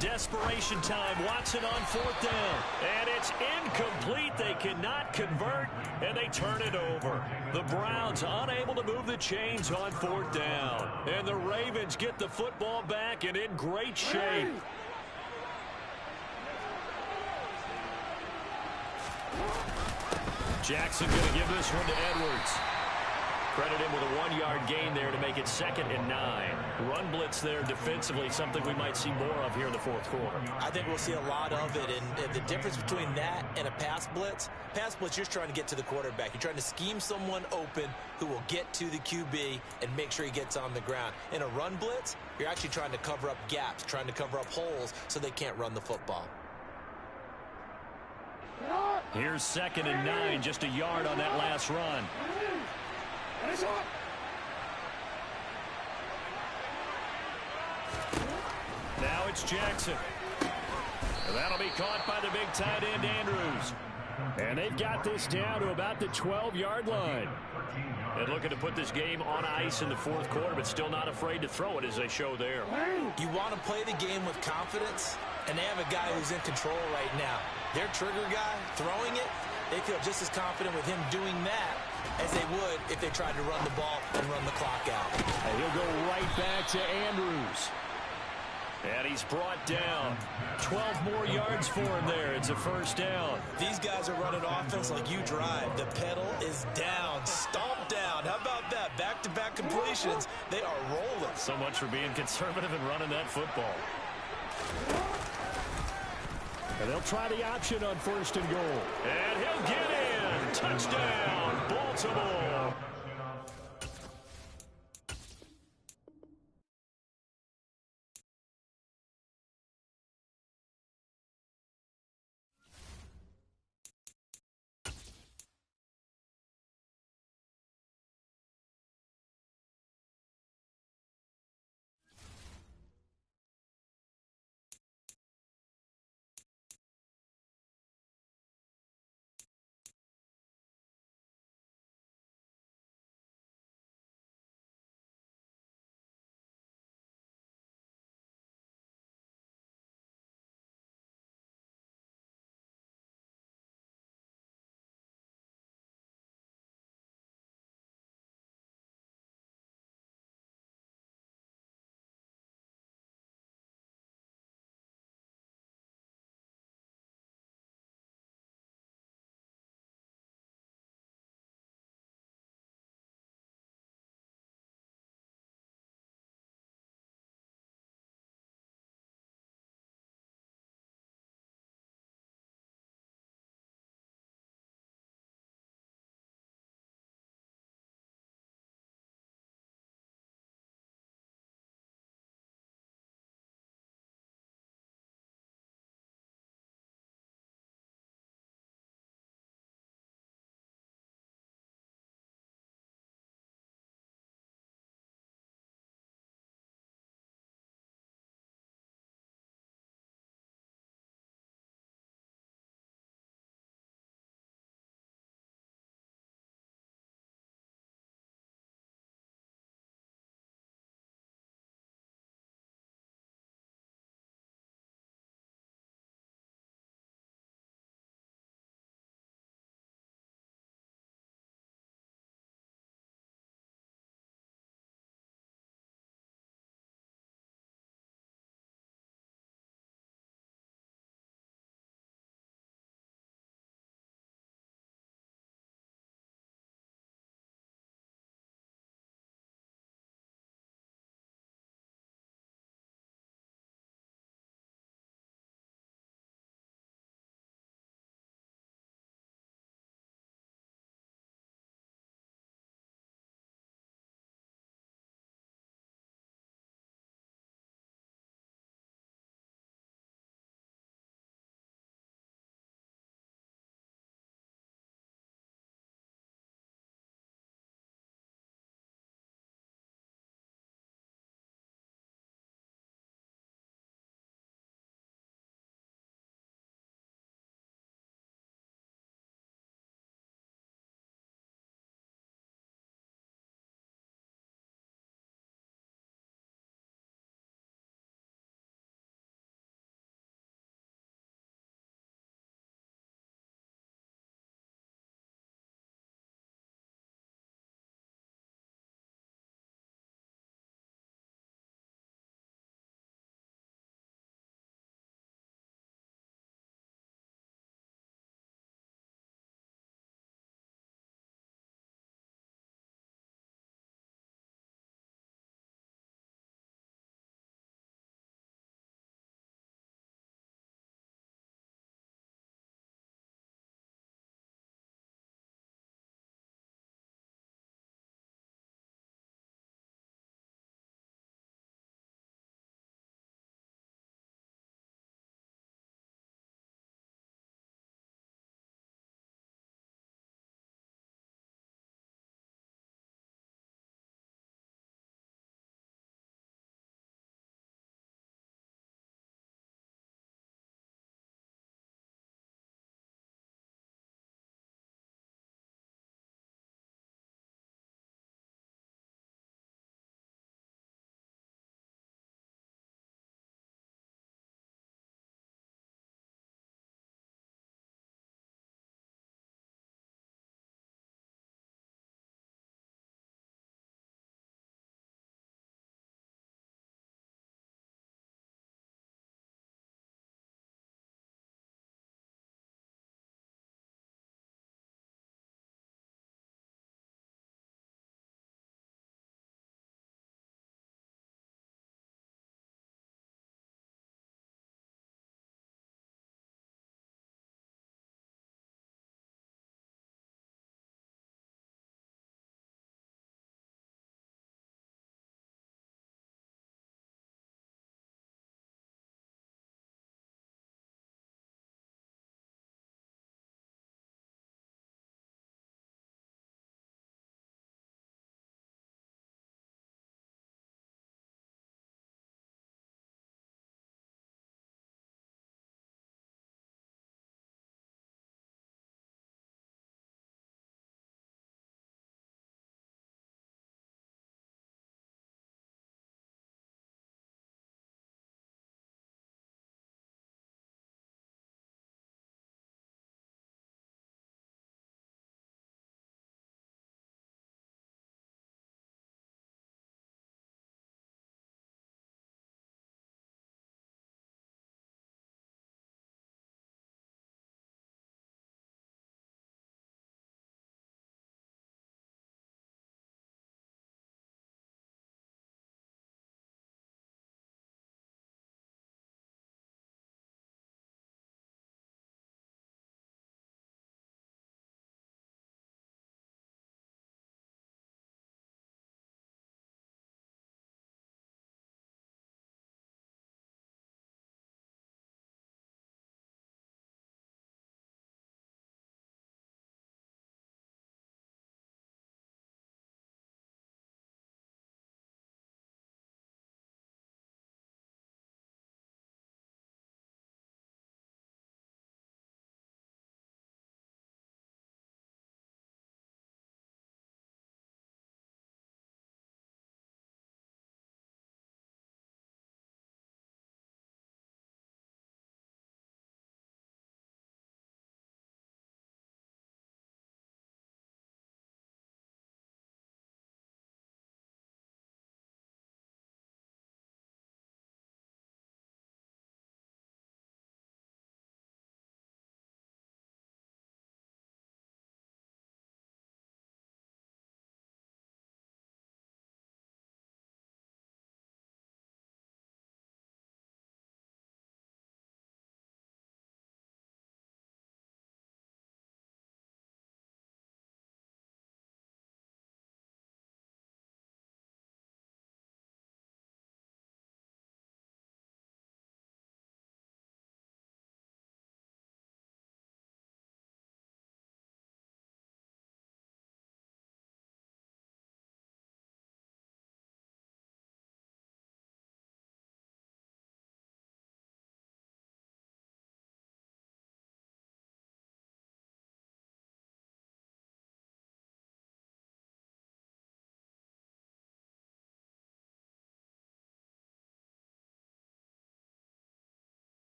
Desperation time. Watson on 4th down. And it's incomplete. They cannot convert, and they turn it over. The Browns unable to move the chains on 4th down. And the Ravens get the football back and in great shape. Jackson going to give this one to Edwards. Credit him with a 1-yard gain there to make it 2nd and 9. Run blitz there defensively, something we might see more of here in the 4th quarter. I think we'll see a lot of it, and the difference between that and a pass blitz, you're just trying to get to the quarterback. You're trying to scheme someone open who will get to the QB and make sure he gets on the ground. In a run blitz, you're actually trying to cover up gaps, trying to cover up holes so they can't run the football. Here's 2nd and 9, just a yard on that last run. it's Jackson. And that'll be caught by the big tight end, Andrews. And they've got this down to about the 12-yard line. And looking to put this game on ice in the fourth quarter, but still not afraid to throw it as they show there. You want to play the game with confidence, and they have a guy who's in control right now. Their trigger guy, throwing it, they feel just as confident with him doing that as they would if they tried to run the ball and run the clock out. And he'll go right back to Andrews. And he's brought down. 12 more yards for him there. It's a first down. These guys are running offense like you drive. The pedal is down, stomp down. How about that? Back-to-back completions. They are rolling. So much for being conservative and running that football. And they'll try the option on first and goal. And he'll get in. Touchdown, Baltimore.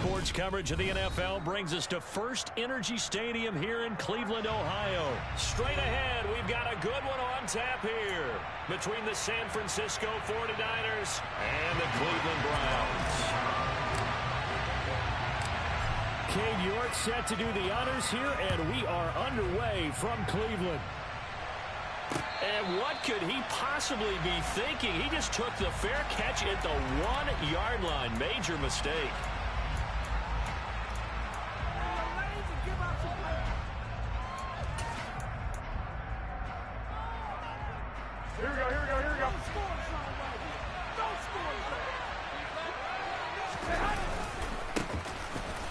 Sports coverage of the NFL brings us to First Energy Stadium here in Cleveland, Ohio. Straight ahead, we've got a good one on tap here between the San Francisco 49ers and the Cleveland Browns. Cade York set to do the honors here, and we are underway from Cleveland. And what could he possibly be thinking? He just took the fair catch at the 1-yard line. Major mistake. Here we go, here we go, here we go.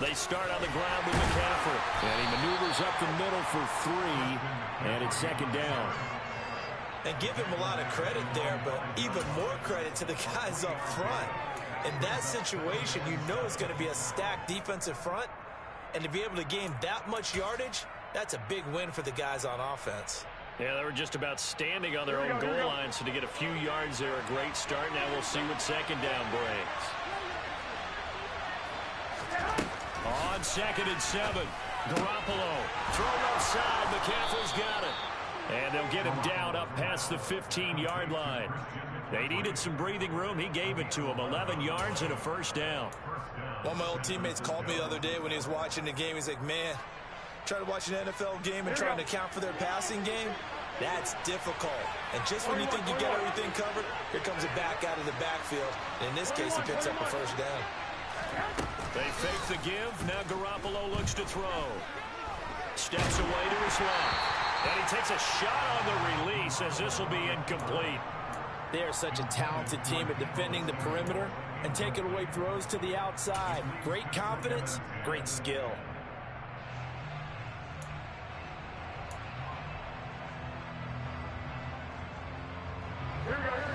They start on the ground with McCaffrey. And he maneuvers up the middle for 3. And it's second down. And give him a lot of credit there, but even more credit to the guys up front. In that situation, you know it's going to be a stacked defensive front. And to be able to gain that much yardage, that's a big win for the guys on offense. Yeah, they were just about standing on their own goal line, so to get a few yards there, a great start. Now we'll see what second down brings. On 2nd and 7, Garoppolo thrown outside. McCaffrey's got it. And they'll get him down up past the 15-yard line. They needed some breathing room. He gave it to him. 11 yards and a first down. One of my old teammates called me the other day when he was watching the game. He's like, man, trying to watch an NFL game and trying to account for their passing game, that's difficult. And just when you think you get everything covered, here comes a back out of the backfield. And in this case, he picks up a first down. They fake the give. Now Garoppolo looks to throw. Steps away to his left. And he takes a shot on the release as this will be incomplete. They are such a talented team at defending the perimeter and taking away throws to the outside. Great confidence, great skill.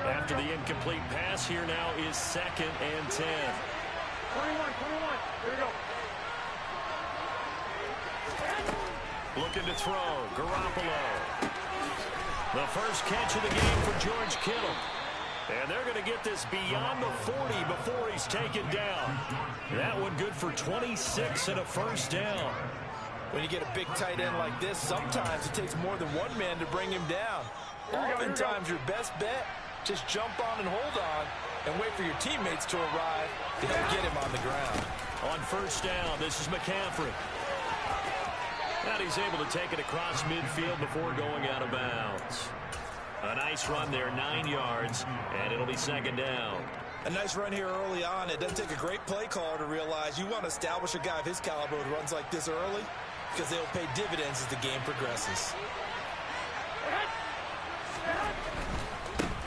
After the incomplete pass, here now is 2nd and 10. 21. Here we go. Looking to throw. Garoppolo. The first catch of the game for George Kittle. And they're going to get this beyond the 40 before he's taken down. That one good for 26 and a first down. When you get a big tight end like this, sometimes it takes more than one man to bring him down. Oftentimes, your best bet, just jump on and hold on and wait for your teammates to arrive to help get him on the ground. On first down, this is McCaffrey. And he's able to take it across midfield before going out of bounds. A nice run there, 9 yards, and it'll be second down. A nice run here early on. It doesn't take a great play caller to realize you want to establish a guy of his caliber who runs like this early because they'll pay dividends as the game progresses.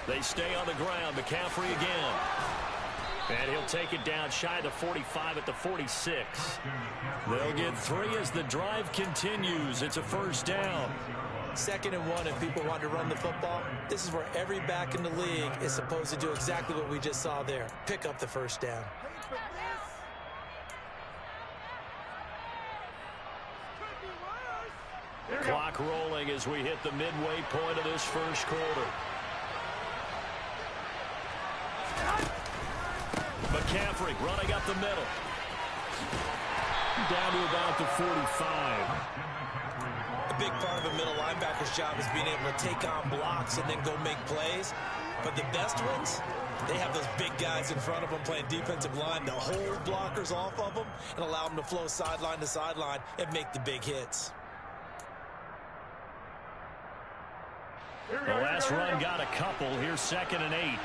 They stay on the ground. McCaffrey again. And he'll take it down shy of the 45 at the 46. They'll get 3 as the drive continues. It's a first down. 2nd and 1, and people want to run the football. This is where every back in the league is supposed to do exactly what we just saw there. Pick up the first down. Clock rolling as we hit the midway point of this first quarter. McCaffrey running up the middle. Down to about the 45. A big part of a middle linebacker's job is being able to take on blocks and then go make plays. But the best ones, they have those big guys in front of them playing defensive line to hold blockers off of them and allow them to flow sideline to sideline and make the big hits. The last run got a couple. Here's 2nd and 8.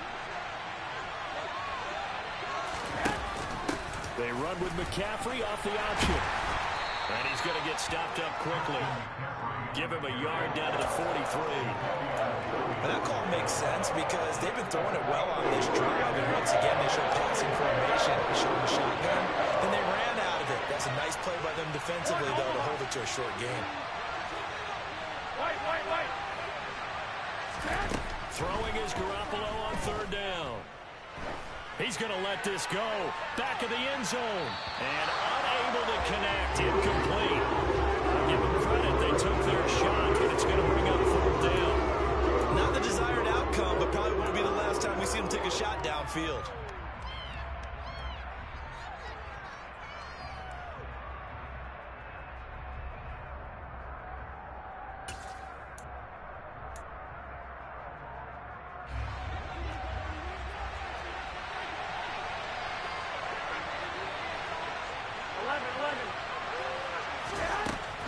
They run with McCaffrey off the option. And he's going to get stopped up quickly. Give him a yard down to the 43. And that call makes sense because they've been throwing it well on this drive. And once again, they showed passing formation, showing the shotgun, and they ran out of it. That's a nice play by them defensively, though, to hold it to a short game. Wait. Throwing is Garoppolo on 3rd down. He's going to let this go. Back of the end zone. And unable to connect. Incomplete. I'll give them credit. They took their shot, but it's going to bring up 4th down. Not the desired outcome, but probably won't be the last time we see him take a shot downfield.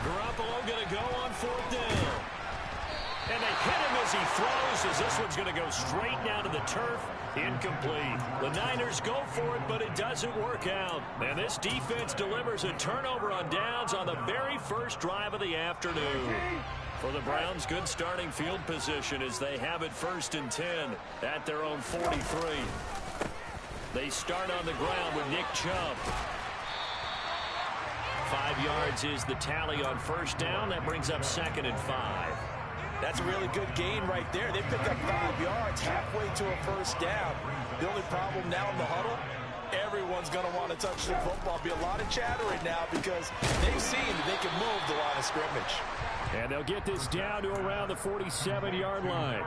Garoppolo going to go on 4th down. And they hit him as he throws, as this one's going to go straight down to the turf. Incomplete. The Niners go for it, but it doesn't work out. And this defense delivers a turnover on downs on the very first drive of the afternoon. For the Browns, good starting field position as they have it 1st and 10 at their own 43. They start on the ground with Nick Chubb. 5 yards is the tally on 1st down. That brings up 2nd and 5. That's a really good gain right there. They pick up 5 yards halfway to a 1st down. The only problem now in the huddle, everyone's going to want to touch the football. Be a lot of chattering now because they've seen that they can move the line of scrimmage. And they'll get this down to around the 47-yard line.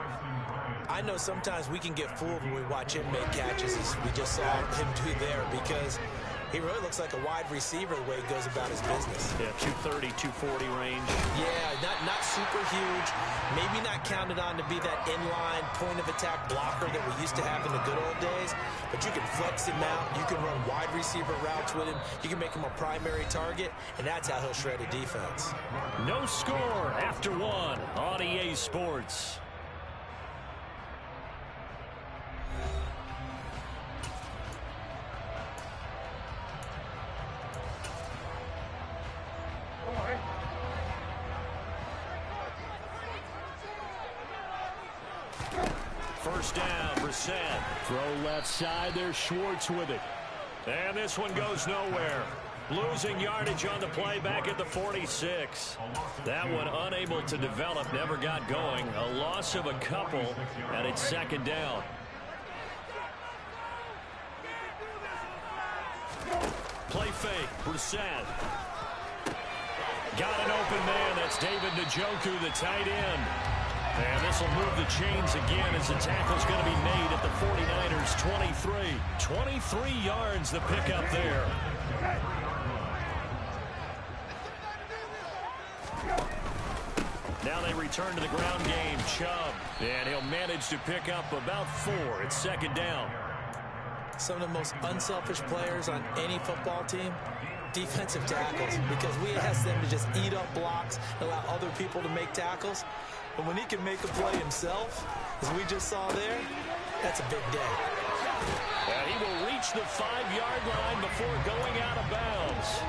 I know sometimes we can get fooled when we watch him make catches, as we just saw him do there, because he really looks like a wide receiver the way he goes about his business. Yeah, 230, 240 range. Yeah, not super huge. Maybe not counted on to be that inline point-of-attack blocker that we used to have in the good old days. But you can flex him out. You can run wide receiver routes with him. You can make him a primary target, and that's how he'll shred a defense. No score after 1 on EA Sports. First down, Brissett. Throw left side, there's Schwartz with it. And this one goes nowhere. Losing yardage on the play back at the 46. That one unable to develop, never got going. A loss of a couple, and it's 2nd down. Play fake, Brissett. Got an open man, that's David Njoku, the tight end. And this will move the chains again as the tackle's going to be made at the 49ers' 23. 23 yards the pickup there. Now they return to the ground game. Chubb. And he'll manage to pick up about 4. It's 2nd down. Some of the most unselfish players on any football team, defensive tackles, because we ask them to just eat up blocks, allow other people to make tackles. But when he can make a play himself, as we just saw there, that's a big day. And he will reach the 5-yard line before going out of bounds.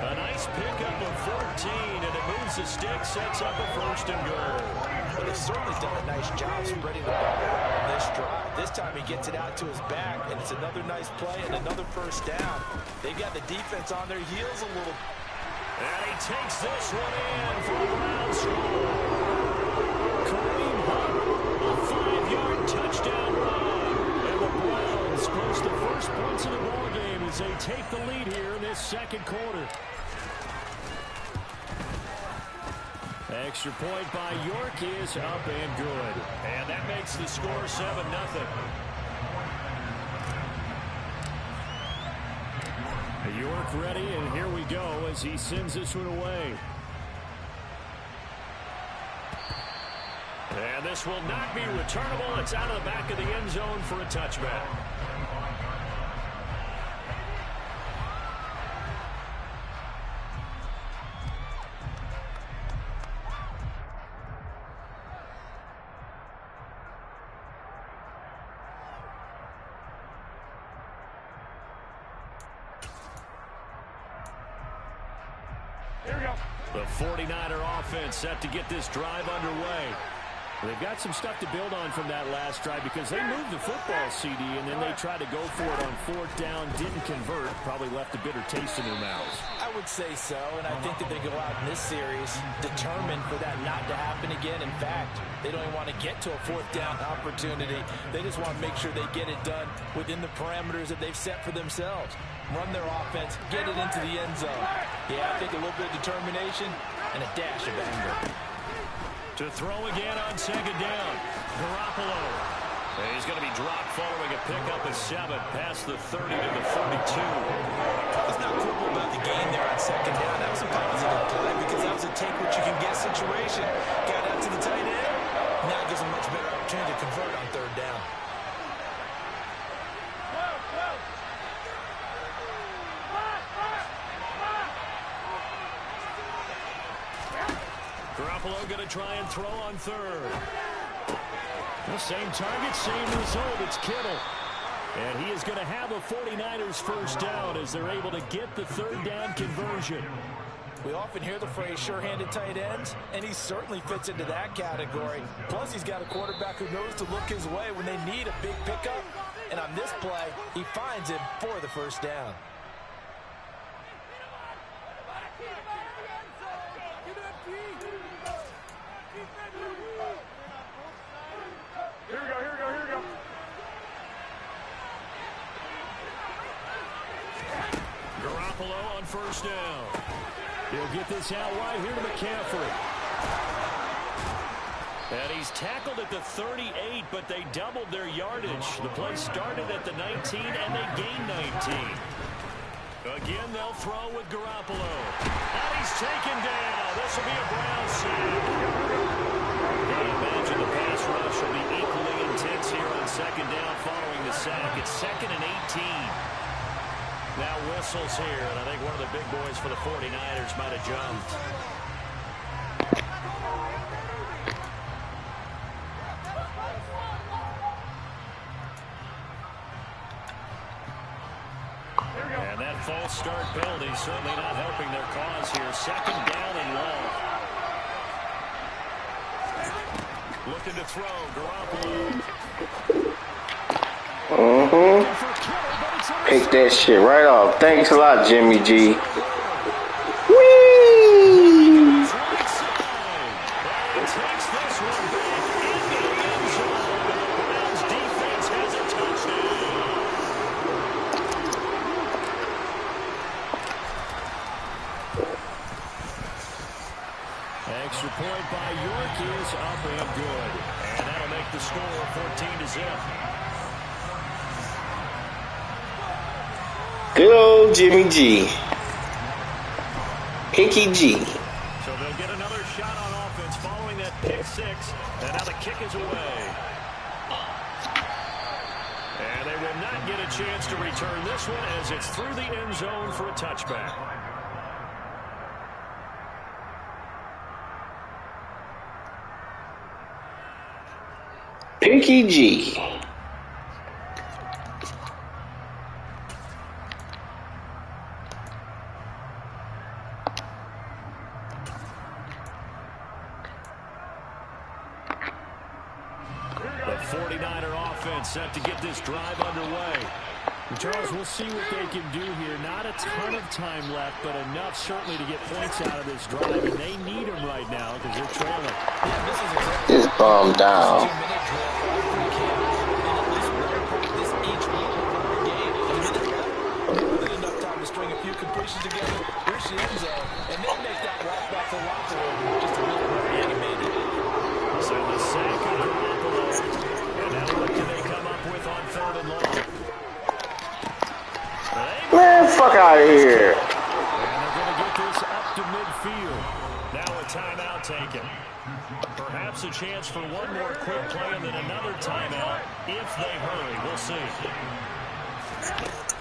A nice pickup of 14, and it moves the stick, sets up a 1st and goal. But they've certainly done a nice job spreading the ball out on this drive. This time he gets it out to his back, and it's another nice play and another 1st down. They've got the defense on their heels a little. And he takes this one in for a Browns score. Kareem Hunt, a 5-yard touchdown run. And the Browns post the first points of the ball game as they take the lead here in this 2nd quarter. Extra point by York is up and good. And that makes the score 7-0. York ready, and here we go as he sends this one away. And this will not be returnable. It's out of the back of the end zone for a touchback. Here we go. The 49er offense set to get this drive underway. They've got some stuff to build on from that last drive because they moved the football, CD, and then they tried to go for it on 4th down, didn't convert, probably left a bitter taste in their mouths. I would say so, and I think that they go out in this series determined for that not to happen again. In fact, they don't even want to get to a 4th down opportunity. They just want to make sure they get it done within the parameters that they've set for themselves. Run their offense, get it into the end zone. Yeah, I think a little bit of determination and a dash of anger. To throw again on 2nd down. Garoppolo. He's going to be dropped following a pickup of 7 past the 30 to the 32. It's not cool about the gain there on 2nd down. That was a positive play because that was a take what you can get situation. Got out to the tight end. Now it gives them a much better opportunity to convert on 3rd down. Garoppolo going to try and throw on third. The same target, same result. It's Kittle. And he is going to have a 49ers first down as they're able to get the third down conversion. We often hear the phrase sure-handed tight ends, and he certainly fits into that category. Plus, he's got a quarterback who knows to look his way when they need a big pickup. And on this play, he finds him for the first down. Here we go, here we go, here we go. Garoppolo on first down. He'll get this out wide here to McCaffrey. And he's tackled at the 38, but they doubled their yardage. The play started at the 19, and they gained 19. Again, they'll throw with Garoppolo. And he's taken down. This will be a Brown sack. I imagine the pass rush will be equally intense here on second down following the sack. It's 2nd and 18. Now whistles here, and I think one of the big boys for the 49ers might have jumped. And that false start penalty certainly not helping their cause here. 2nd down and long. Looking to throw, Garoppolo. Pick that shit right off. Thanks a lot, Jimmy G. Whee! Extra point by York is up and good. And that'll make the score 14-0. Good old Jimmy G. Picky G. So they'll get another shot on offense following that pick six. And now the kick is away. And they will not get a chance to return this one as it's through the end zone for a touchback. Picky G. The 49er offense set to get this drive underway. Charles, we'll see what they can do here. Not a ton of time left, but enough certainly to get points out of this drive. And they need them right now because they're trailing. Just bomb down. Enough time to string a few completions together. Here's the end zone, and then make that walk back to the locker room just a little more animated. So the sack of Garoppolo. And now what can they come up with on 3rd and long? Man, fuck out of here. And they're going to get this up to midfield. Now a timeout taken. Perhaps a chance for one more quick play and then another timeout if they hurry. We'll see.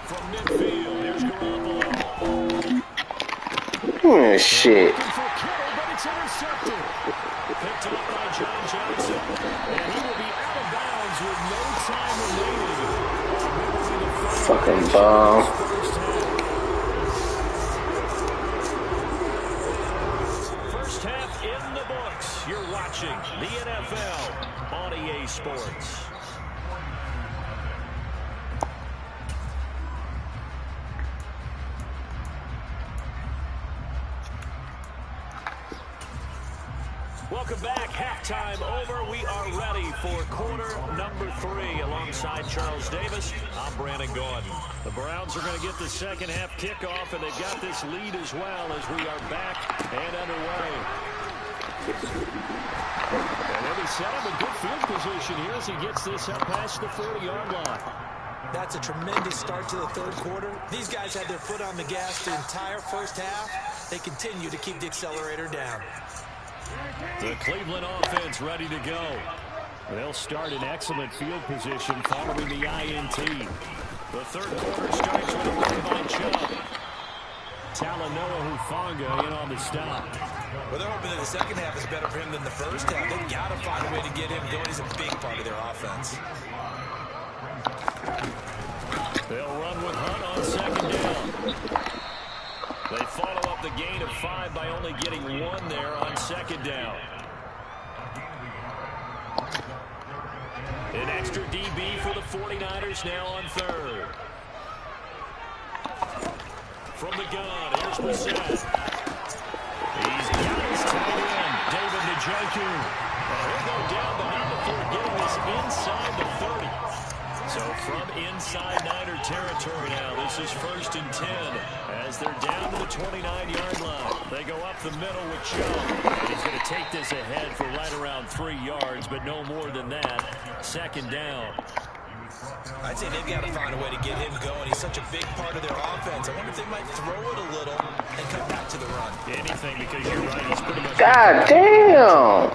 From midfield, here's Garoppolo. Shit. Looking for Kittle, but it's intercepted. Picked up by John Johnson. And he will be out of bounds with no time remaining. Fucking bomb. First half in the books. You're watching the NFL on EA Sports. Welcome back. Halftime over. We are ready for quarter number 3 alongside Charles Davis. I'm Brandon Gordon. The Browns are going to get the second half kickoff, and they've got this lead as well as we are back and underway. And he'll be set up in good field position here as he gets this up past the 40-yard line. That's a tremendous start to the third quarter. These guys had their foot on the gas the entire first half. They continue to keep the accelerator down. The Cleveland offense ready to go. They'll start in excellent field position following the INT. The third quarter starts with a run by Chubb. Talanoa Hufanga in on the stop. Well, they're hoping that the second half is better for him than the first half. They've got to find a way to get him going. He's a big part of their offense. They'll run with Hunt on second down. They follow up the gain of 5 by only getting 1 there on second down. An extra DB for the 49ers now on third. From the gun, here's Brissett. He's got his tight end, David Njoku. He'll go down, but not before getting this inside the 30. So from inside Niner territory now, this is 1st and 10 as they're down to the 29-yard line. They go up the middle with Chubb. And he's going to take this ahead for right around 3 yards, but no more than that. Second down. I'd say they've got to find a way to get him going. He's such a big part of their offense. I wonder if they might throw it a little and come back to the run. Anything, because you're right. He's pretty much... God damn!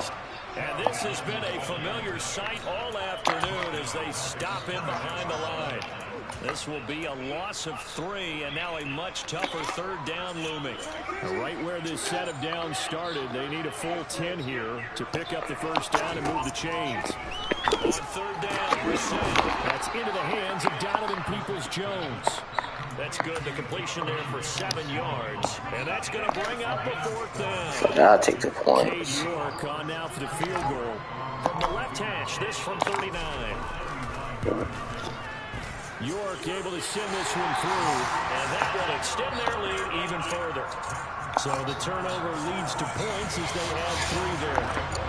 And this has been a familiar sight all afternoon as they stop him behind the line. This will be a loss of 3, and now a much tougher 3rd down looming. Right where this set of downs started, they need a full 10 here to pick up the 1st down and move the chains. On 3rd down, Brissett. That's into the hands of Donovan Peoples-Jones. That's good. The completion there for 7 yards. And that's going to bring up the 4th down. I'll take the points. Cade York on now for the field goal. From the left hash, this from 39. York able to send this one through. And that will extend their lead even further. So the turnover leads to points as they add 3 there.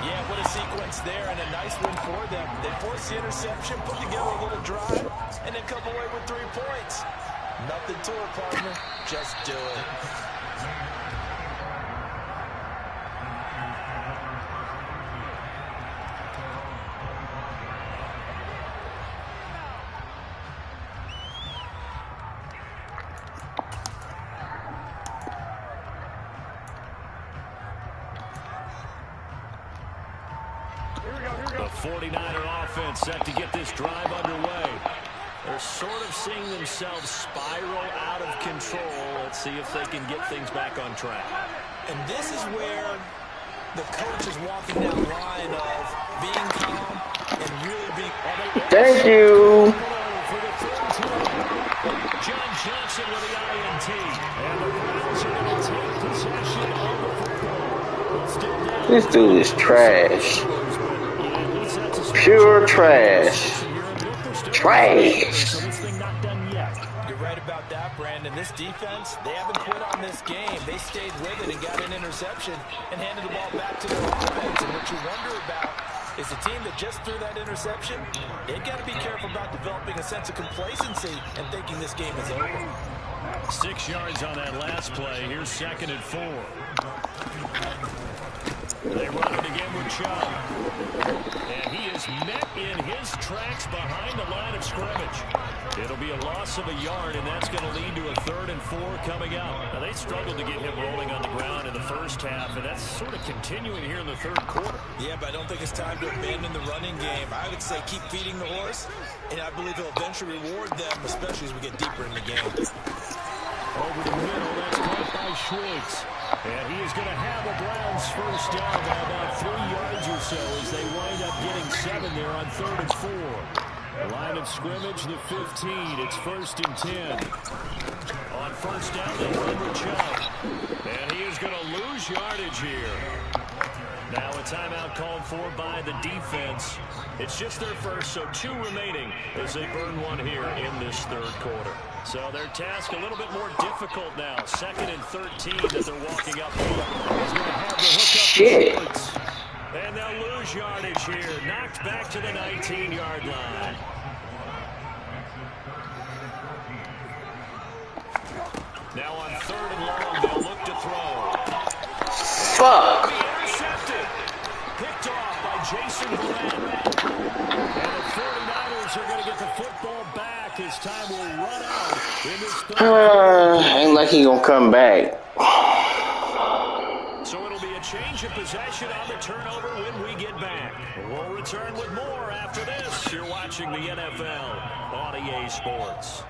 Yeah, what a sequence there, and a nice win for them. They force the interception, put together a little drive, and then come away with 3 points. Nothing to it, partner. Just do it. The 49er offense set to get this drive underway. They're sort of seeing themselves spiral out of control. Let's see if they can get things back on track. And this is where the coach is walking that line of being calm and really being... Thank you. John Johnson with the INT. And the Browns are going to take possession of the football. This dude is trash. Pure trash. Trash. You're right about that, Brandon. This defense, they haven't quit on this game. They stayed with it and got an interception and handed the ball back to their offense. And what you wonder about is the team that just threw that interception, they've got to be careful about developing a sense of complacency and thinking this game is over. 6 yards on that last play. Here's 2nd and 4. They run it again with Chubb. And he is met in his tracks behind the line of scrimmage. It'll be a loss of a yard, and that's going to lead to a 3rd and 4 coming out. Now, they struggled to get him rolling on the ground in the first half, and that's sort of continuing here in the 3rd quarter. Yeah, but I don't think it's time to abandon the running game. I would say keep feeding the horse, and I believe he'll eventually reward them, especially as we get deeper in the game. Over the middle, that's caught by Schwartz. And he is going to have the Browns 1st down by about 3 yards or so as they wind up getting 7 there on 3rd and 4. The line of scrimmage, the 15. It's 1st and 10. On 1st down, they run with Chubb. And he is going to lose yardage here. Now a timeout called for by the defense. It's just their first, so 2 remaining as they burn 1 here in this 3rd quarter. So their task a little bit more difficult now. 2nd and 13 that they're walking up. He's going to have the hook up the Schwartz. And they'll lose yardage here. Knocked back to the 19-yard line. Now on 3rd and long, they'll look to throw. Fuck. Intercepted. Picked off by Jason Verrett. And the 49ers are going to get the football back. His time will run out in this 3rd. Ain't like he gonna come back. So it'll be a change of possession on the turnover when we get back. We'll return with more after this. You're watching the NFL on EA Sports.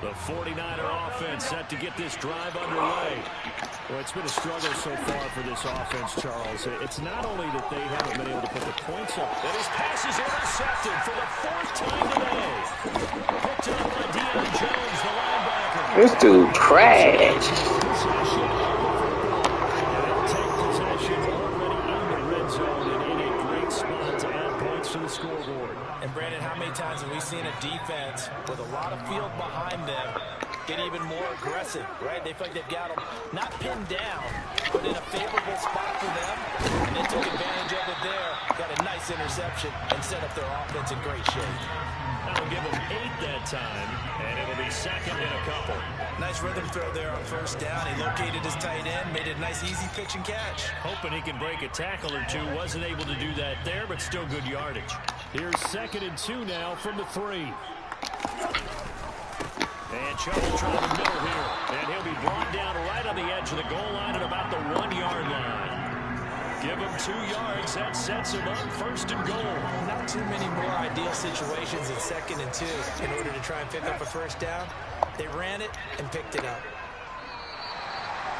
The 49er offense set to get this drive underway. Well, it's been a struggle so far for this offense, Charles. It's not only that they haven't been able to put the points up, that his pass is intercepted for the 4th time today. Picked up by Deion Jones, the linebacker. This dude trash. Possession of the football. And they'll take possession already in the red zone and in a great spot to add points to the scoreboard. And Brandon, how many times have we seen a defense with a lot of field behind them get even more aggressive, right? They feel like they've got them not pinned down, but in a favorable spot for them. And they took advantage of it there, got a nice interception, and set up their offense in great shape. That'll give them 8 that time, and it'll be 2nd and a couple. Nice rhythm throw there on 1st down. He located his tight end, made it a nice, easy pitch and catch. Hoping he can break a tackle or two. Wasn't able to do that there, but still good yardage. Here's 2nd and 2 now from the 3. And trouble trying to middle here. And he'll be brought down right on the edge of the goal line at about the 1-yard line. Give him 2 yards. That sets him up 1st and goal. Not too many more ideal situations in 2nd and 2 in order to try and pick up a 1st down. They ran it and picked it up.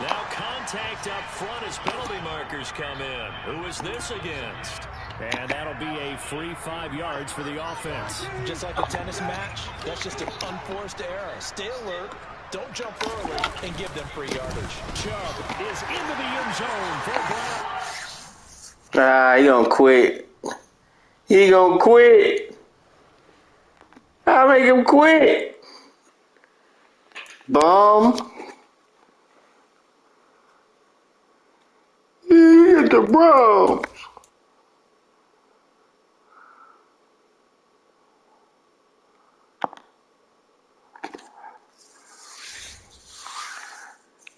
Now contact up front as penalty markers come in. Who is this against? And that'll be a free 5 yards for the offense. Just like a tennis match, that's just an unforced error. Stay alert, don't jump early, and give them free yardage. Chubb is into the end zone for Brown. Nah, he gonna quit. He gonna quit. I'll make him quit. Bum. He hit the Browns.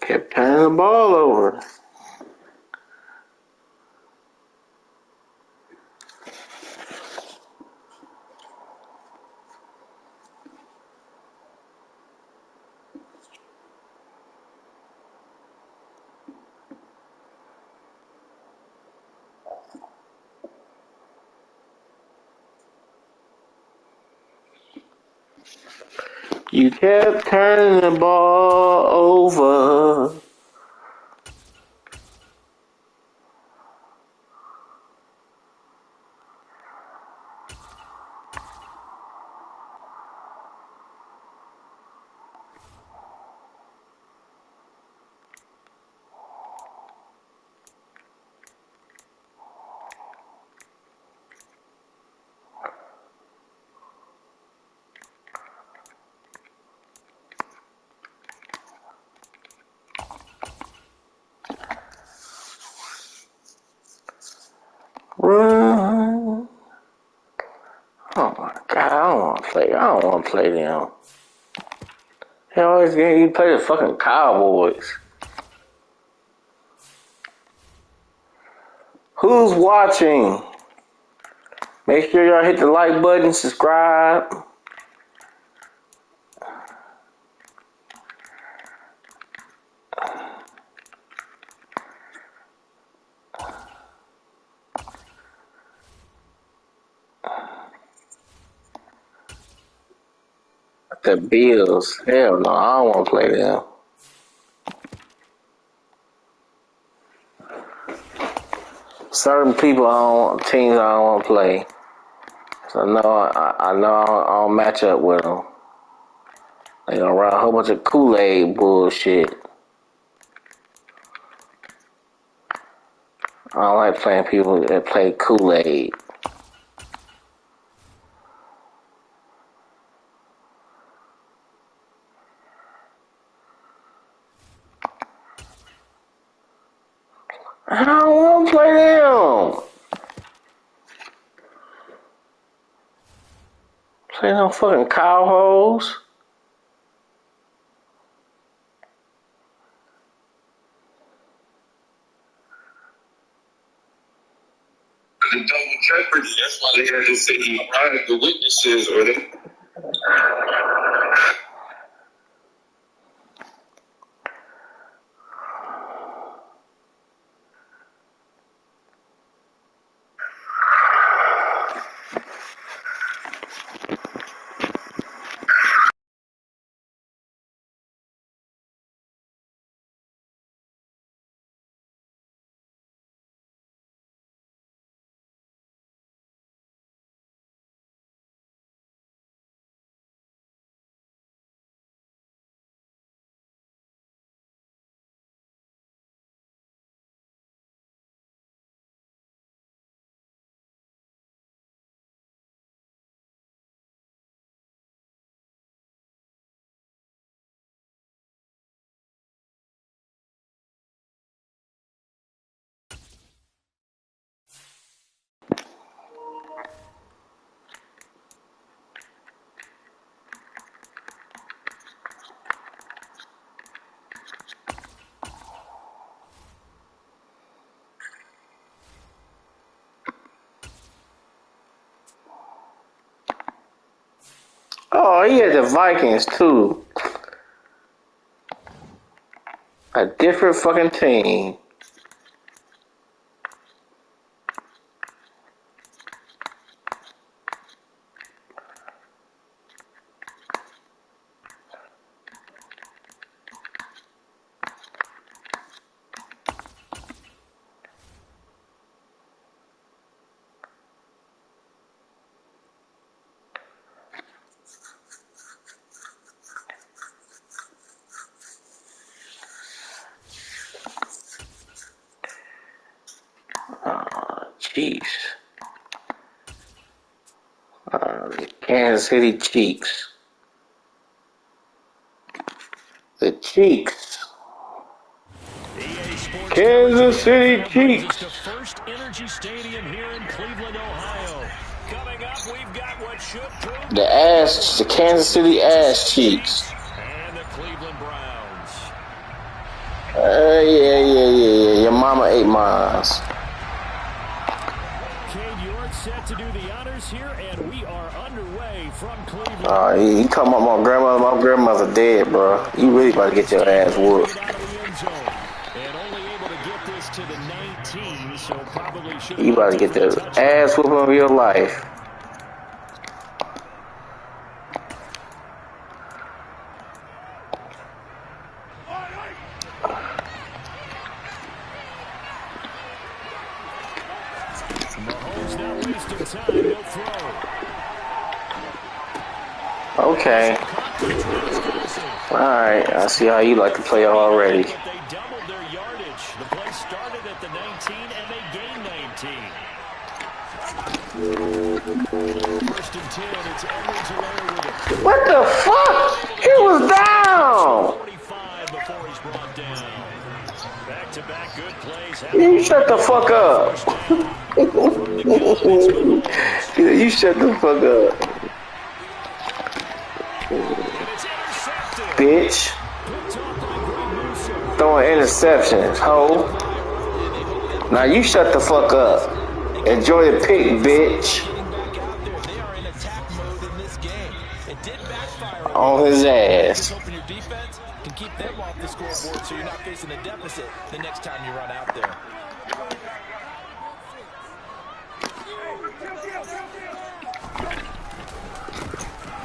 Kept turning the ball over. You kept turning the ball over. Run. Oh my God, I don't want to play. I don't want to play them. Hell, always game you play the fucking Cowboys. Who's watching? Make sure y'all hit the like button, subscribe. The Bills. Hell no, I don't want to play them. Certain people, teams I don't want to play. So I know I don't match up with them. They gonna run a whole bunch of Kool-Aid bullshit. I don't like playing people that play Kool-Aid. I don't want to play them. Play them fucking cowholes. The double jeopardy. That's why they had to say the witnesses or they. Oh, he had the Vikings too. A different fucking team. Chiefs. Kansas City Chiefs. The Chiefs. Kansas City Chiefs. To First Energy Stadium here in Cleveland, Ohio. Coming up, we've got what should prove The Kansas City Ass Cheeks. and the Cleveland Browns. Yeah. Your mama ate mine. Cade, you're set to do the honors here, and we are underway from Cleveland. You talking about my grandmother? My grandmother dead, bro. You really about to get your ass whooped. And only able to get this to the 19, so probably should. You about to get the ass whooping of your life. Mahomes not wasting time. He'll throw. Okay. Alright, I see how you like to play already. But they doubled their yardage. The play started at the 19, and they gained 19. First and 10, it's Edwards-Helaire with it. What the fuck? He was down! 45 before he's brought down. Back-to-back good plays. You shut the fuck up. You shut the fuck up. Bitch. Throwing interceptions, ho. Now you shut the fuck up. Enjoy the pick, bitch. On his ass. Hoping your defense can keep them off the scoreboard so you're not facing a deficit the next time you run out there.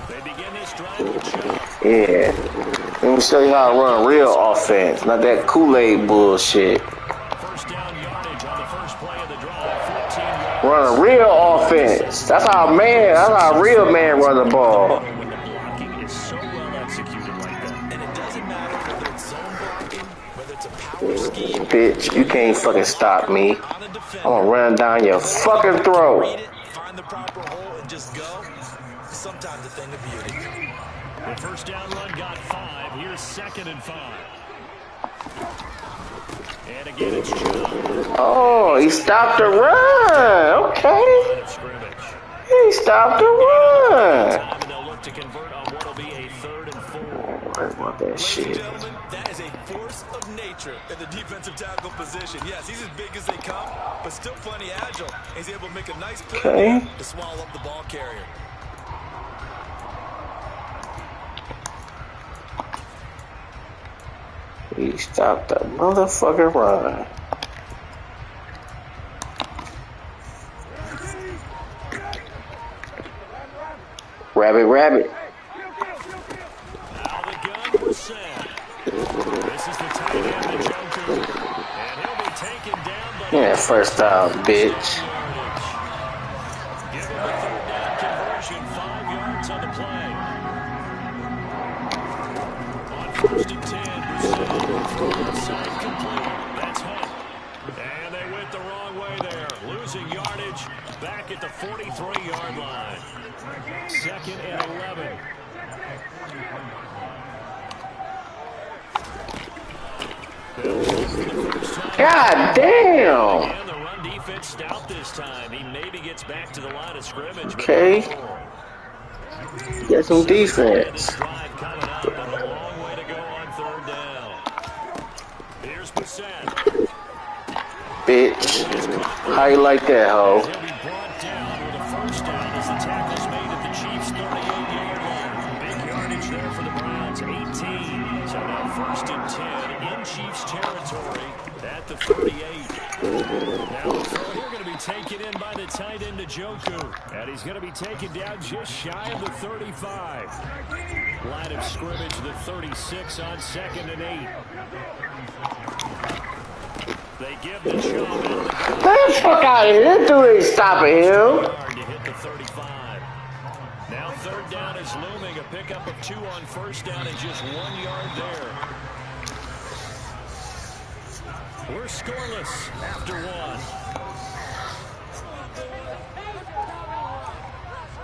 They begin this drive with Chubb. Yeah. Let me show you how to run real offense, not that Kool-Aid bullshit. First down yardage on the first play of the drive. 14 yards. Run a real offense. That's how a real man run the ball. When the blocking is so well executed like that. And it doesn't matter whether it's zone blocking, whether it's a power scheme. Bitch, you can't fucking stop me. On a defender. I'm gonna run down your fucking throat. Read it, find the proper hole, and just go. Sometimes a thing of beauty. The first down run got 5. Here's 2nd and 5. And again, it's Chubb. Oh, he stopped the run. Okay. Line of scrimmage. He stopped the run. Time, and they'll look to convert on what'll be a 3rd and 4. What about that Ladies and shit? gentlemen, that is a force of nature in the defensive tackle position. Yes, he's as big as they come, but still plenty agile. He's able to make a nice play Okay. to swallow up the ball carrier. He stopped the motherfucking run. Rabbit. Now the gun was set. This is the tight end, the Joker. And he'll be taken down, but Yeah, first down, bitch. give him the 3rd down conversion. 5 yards on the play. On 1st and 10, Brissett. Side complete. That's Hunt. And they went the wrong way there. Losing yardage back at the 43-yard line. 2nd and 11. God damn. And the run defense stout this time. He maybe gets back to the line of scrimmage. Okay. Get some This defense. drive coming up, but a long way to go on 3rd down. Here's Brissett. Bitch. How you like that, ho? He'll be brought down with a 1st down as the tackle's made at the Chiefs' 38-yard line. Big at the 38. Now the throw here going to be taken in by the tight end Njoku. And he's going to be taken down just shy of the 35. Line of scrimmage, the 36 on 2nd and 8. They give the shove. Get the fuck out of here. That dude ain't stopping him. To hit the 35. Now 3rd down is looming. A pickup of 2 on 1st down and just 1 yard there. We're scoreless after 1.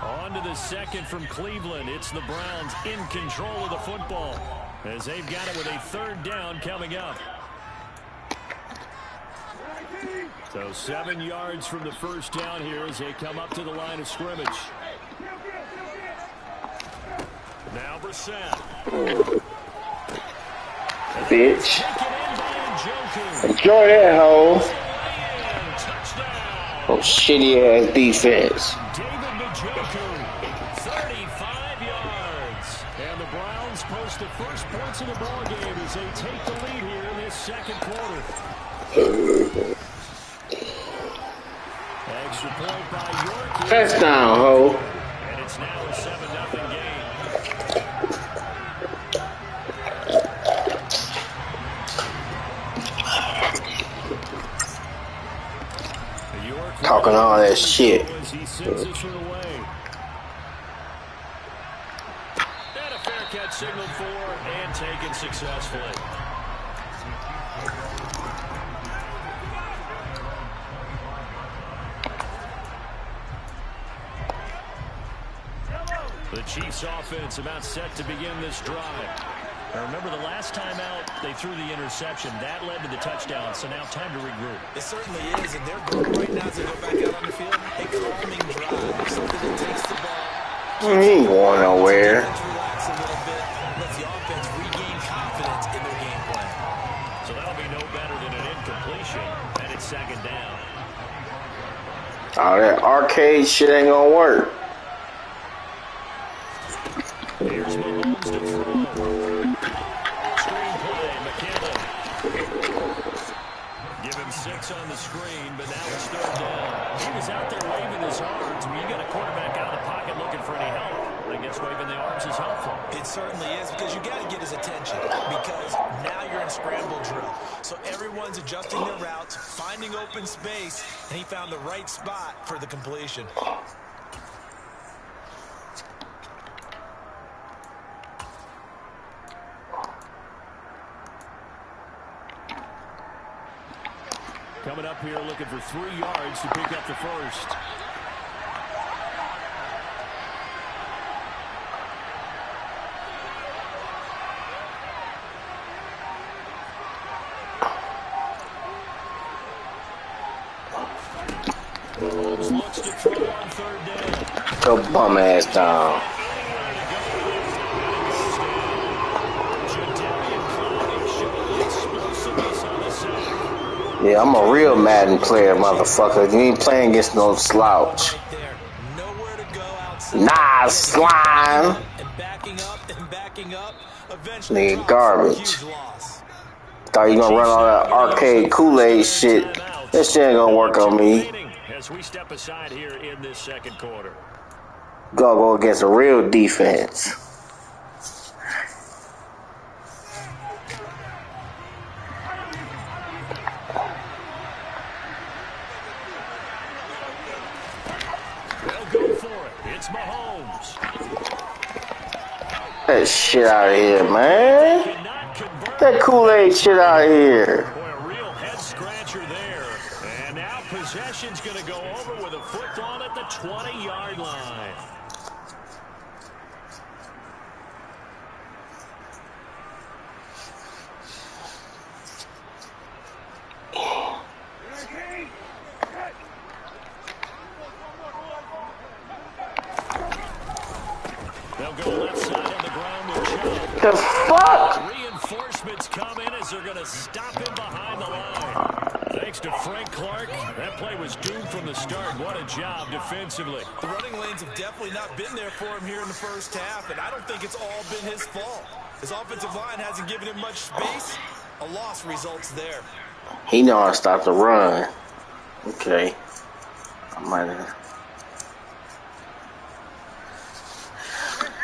On to the 2nd from Cleveland. It's the Browns in control of the football as they've got it with a 3rd down coming up. So 7 yards from the 1st down here as they come up to the line of scrimmage. Now Brissett. Bitch. Enjoy that, hoe. Oh, shitty ass defense. David Njoku, 35 yards. And the Browns post the first points of the ball game as they take the lead here in this 2nd quarter. Extra point by York. Touchdown, ho. And it's now a 7-0 game. Talking all that shit. As he sends this one away. And a fair catch signaled for and taken successfully. The Chiefs offense about set to begin this drive. Now remember, the last time out, they threw the interception. That led to the touchdown, so now time to regroup. It certainly is, and their goal right now is to go back out on the field. A calming drive, something that takes the ball. He ain't going nowhere. Relax a little bit, lets the offense regain confidence in their game plan. So that'll be no better than an incompletion, and it's 2nd down. All that arcade shit ain't gonna work. Here's Mahomes to throw. Screenplay, McKinnon. Give him 6 on the screen, but now it's 3rd down. He was out there waving his arms. When you got a quarterback out of the pocket looking for any help, I guess waving the arms is helpful. It certainly is, because you got to get his attention, because now you're in scramble drill. So everyone's adjusting their routes, finding open space, and he found the right spot for the completion. Coming up here looking for 3 yards to pick up the first. Mahomes looks to throw on 3rd down. Go bum ass down. Yeah, I'm a real Madden player, motherfucker. You ain't playing against no slouch. Nah, slime. Nigga, garbage. Thought you gonna run all that arcade Kool-Aid shit. This shit ain't gonna work on me. As we step aside here in this 2nd quarter. Gotta go against a real defense. It's Mahomes. That shit out of here, man. That Kool-Aid shit out of here. Boy, a real head scratcher there. And now possession's going to go over with a football at the 20-yard line. They'll go left side on the ground with Chubb. The fuck? Reinforcements come in as they're going to stop him behind the line. Thanks to Frank Clark, that play was doomed from the start. What a job defensively. The running lanes have definitely not been there for him here in the first half, and I don't think it's all been his fault. His offensive line hasn't given him much space. A loss results there. He know how to stop the run. Okay. I might have.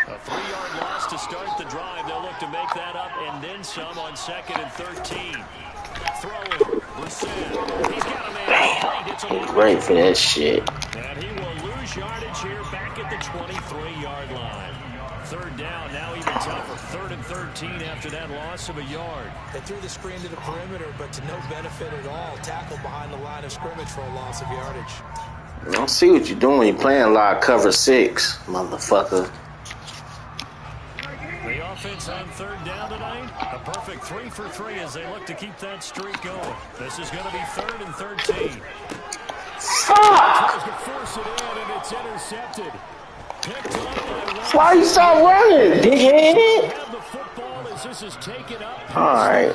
A 3-yard loss to start the drive. They'll look to make that up and then some on 2nd and 13. Throwing. Brissett. He's got a man complete. It's a Ain't ready for that shit. And he will lose yardage here back at the 23-yard line. 3rd down, now even tougher. 3rd and 13 after that loss of a yard. They threw the screen to the perimeter, but to no benefit at all. Tackle behind the line of scrimmage for a loss of yardage. I don't see what you're doing. You're playing a lot of cover 6, motherfucker. The offense on 3rd down tonight, a perfect 3 for 3 as they look to keep that streak going. This is going to be 3rd and 13. Fuck! Tries to force it in, and it's intercepted. Picked up by Why you stop running, dickhead? have the football as this is taken up. All right.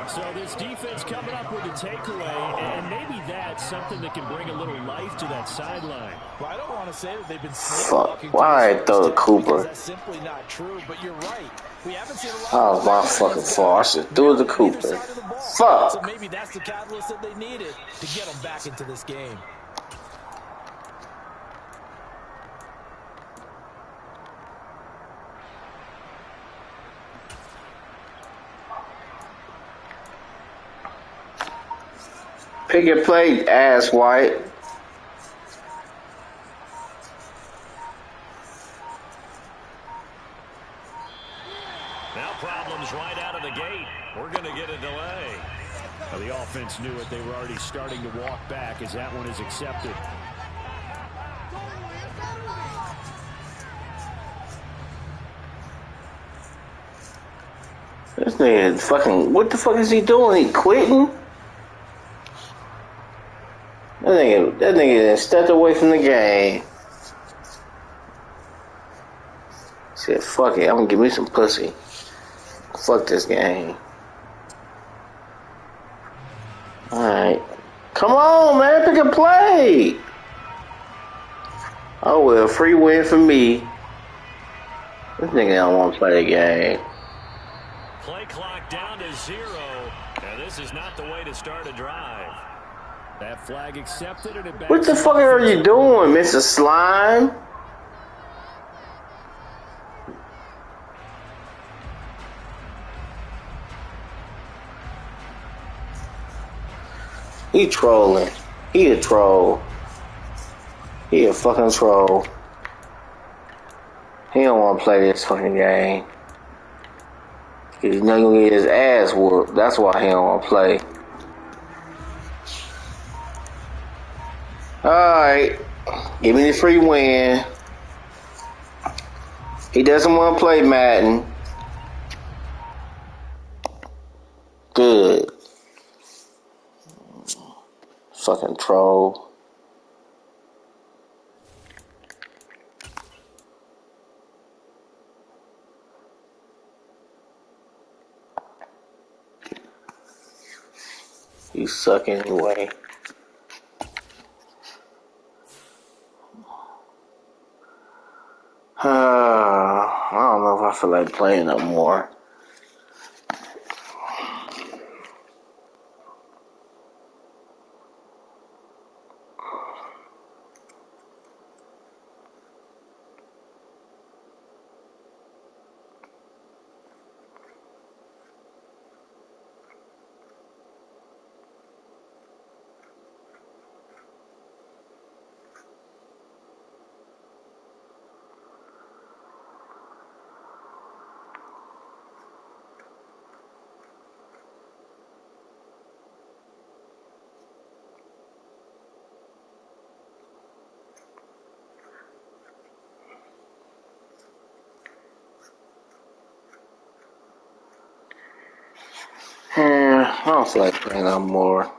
So this defense coming up with a takeaway, and maybe that's something that can bring a little life to that sideline. Well, I don't want to say that they've been Fuck. Why I throw the Cooper? That's simply not true, but you're right. We haven't seen a lot Oh, my fucking fault. I should throw the Cooper. Fuck. So maybe that's the catalyst that they needed to get them back into this game. Pick your plate, ass white. Now problems right out of the gate. We're going to get a delay. Well, the offense knew it. They were already starting to walk back as that one is accepted. This nigga fucking, what the fuck is he doing? He quitting? That nigga stepped away from the game. Said, fuck it, I'm gonna give me some pussy. Fuck this game. Alright. Come on, man, pick a play. Oh well, free win for me. This nigga don't want to play the game. Play clock down to 0. And this is not the way to start a drive. That flag accepted and it backs. What the fuck are you doing, Mr. Slime? He trolling. He a troll. He a fucking troll. He don't want to play this fucking game. He's not gonna get his ass whooped. That's why he don't want to play. Alright. Give me the free win. He doesn't want to play Madden. Good. Fucking troll. You suck anyway. I don't know if I feel like playing no more. I don't feel like playing no more.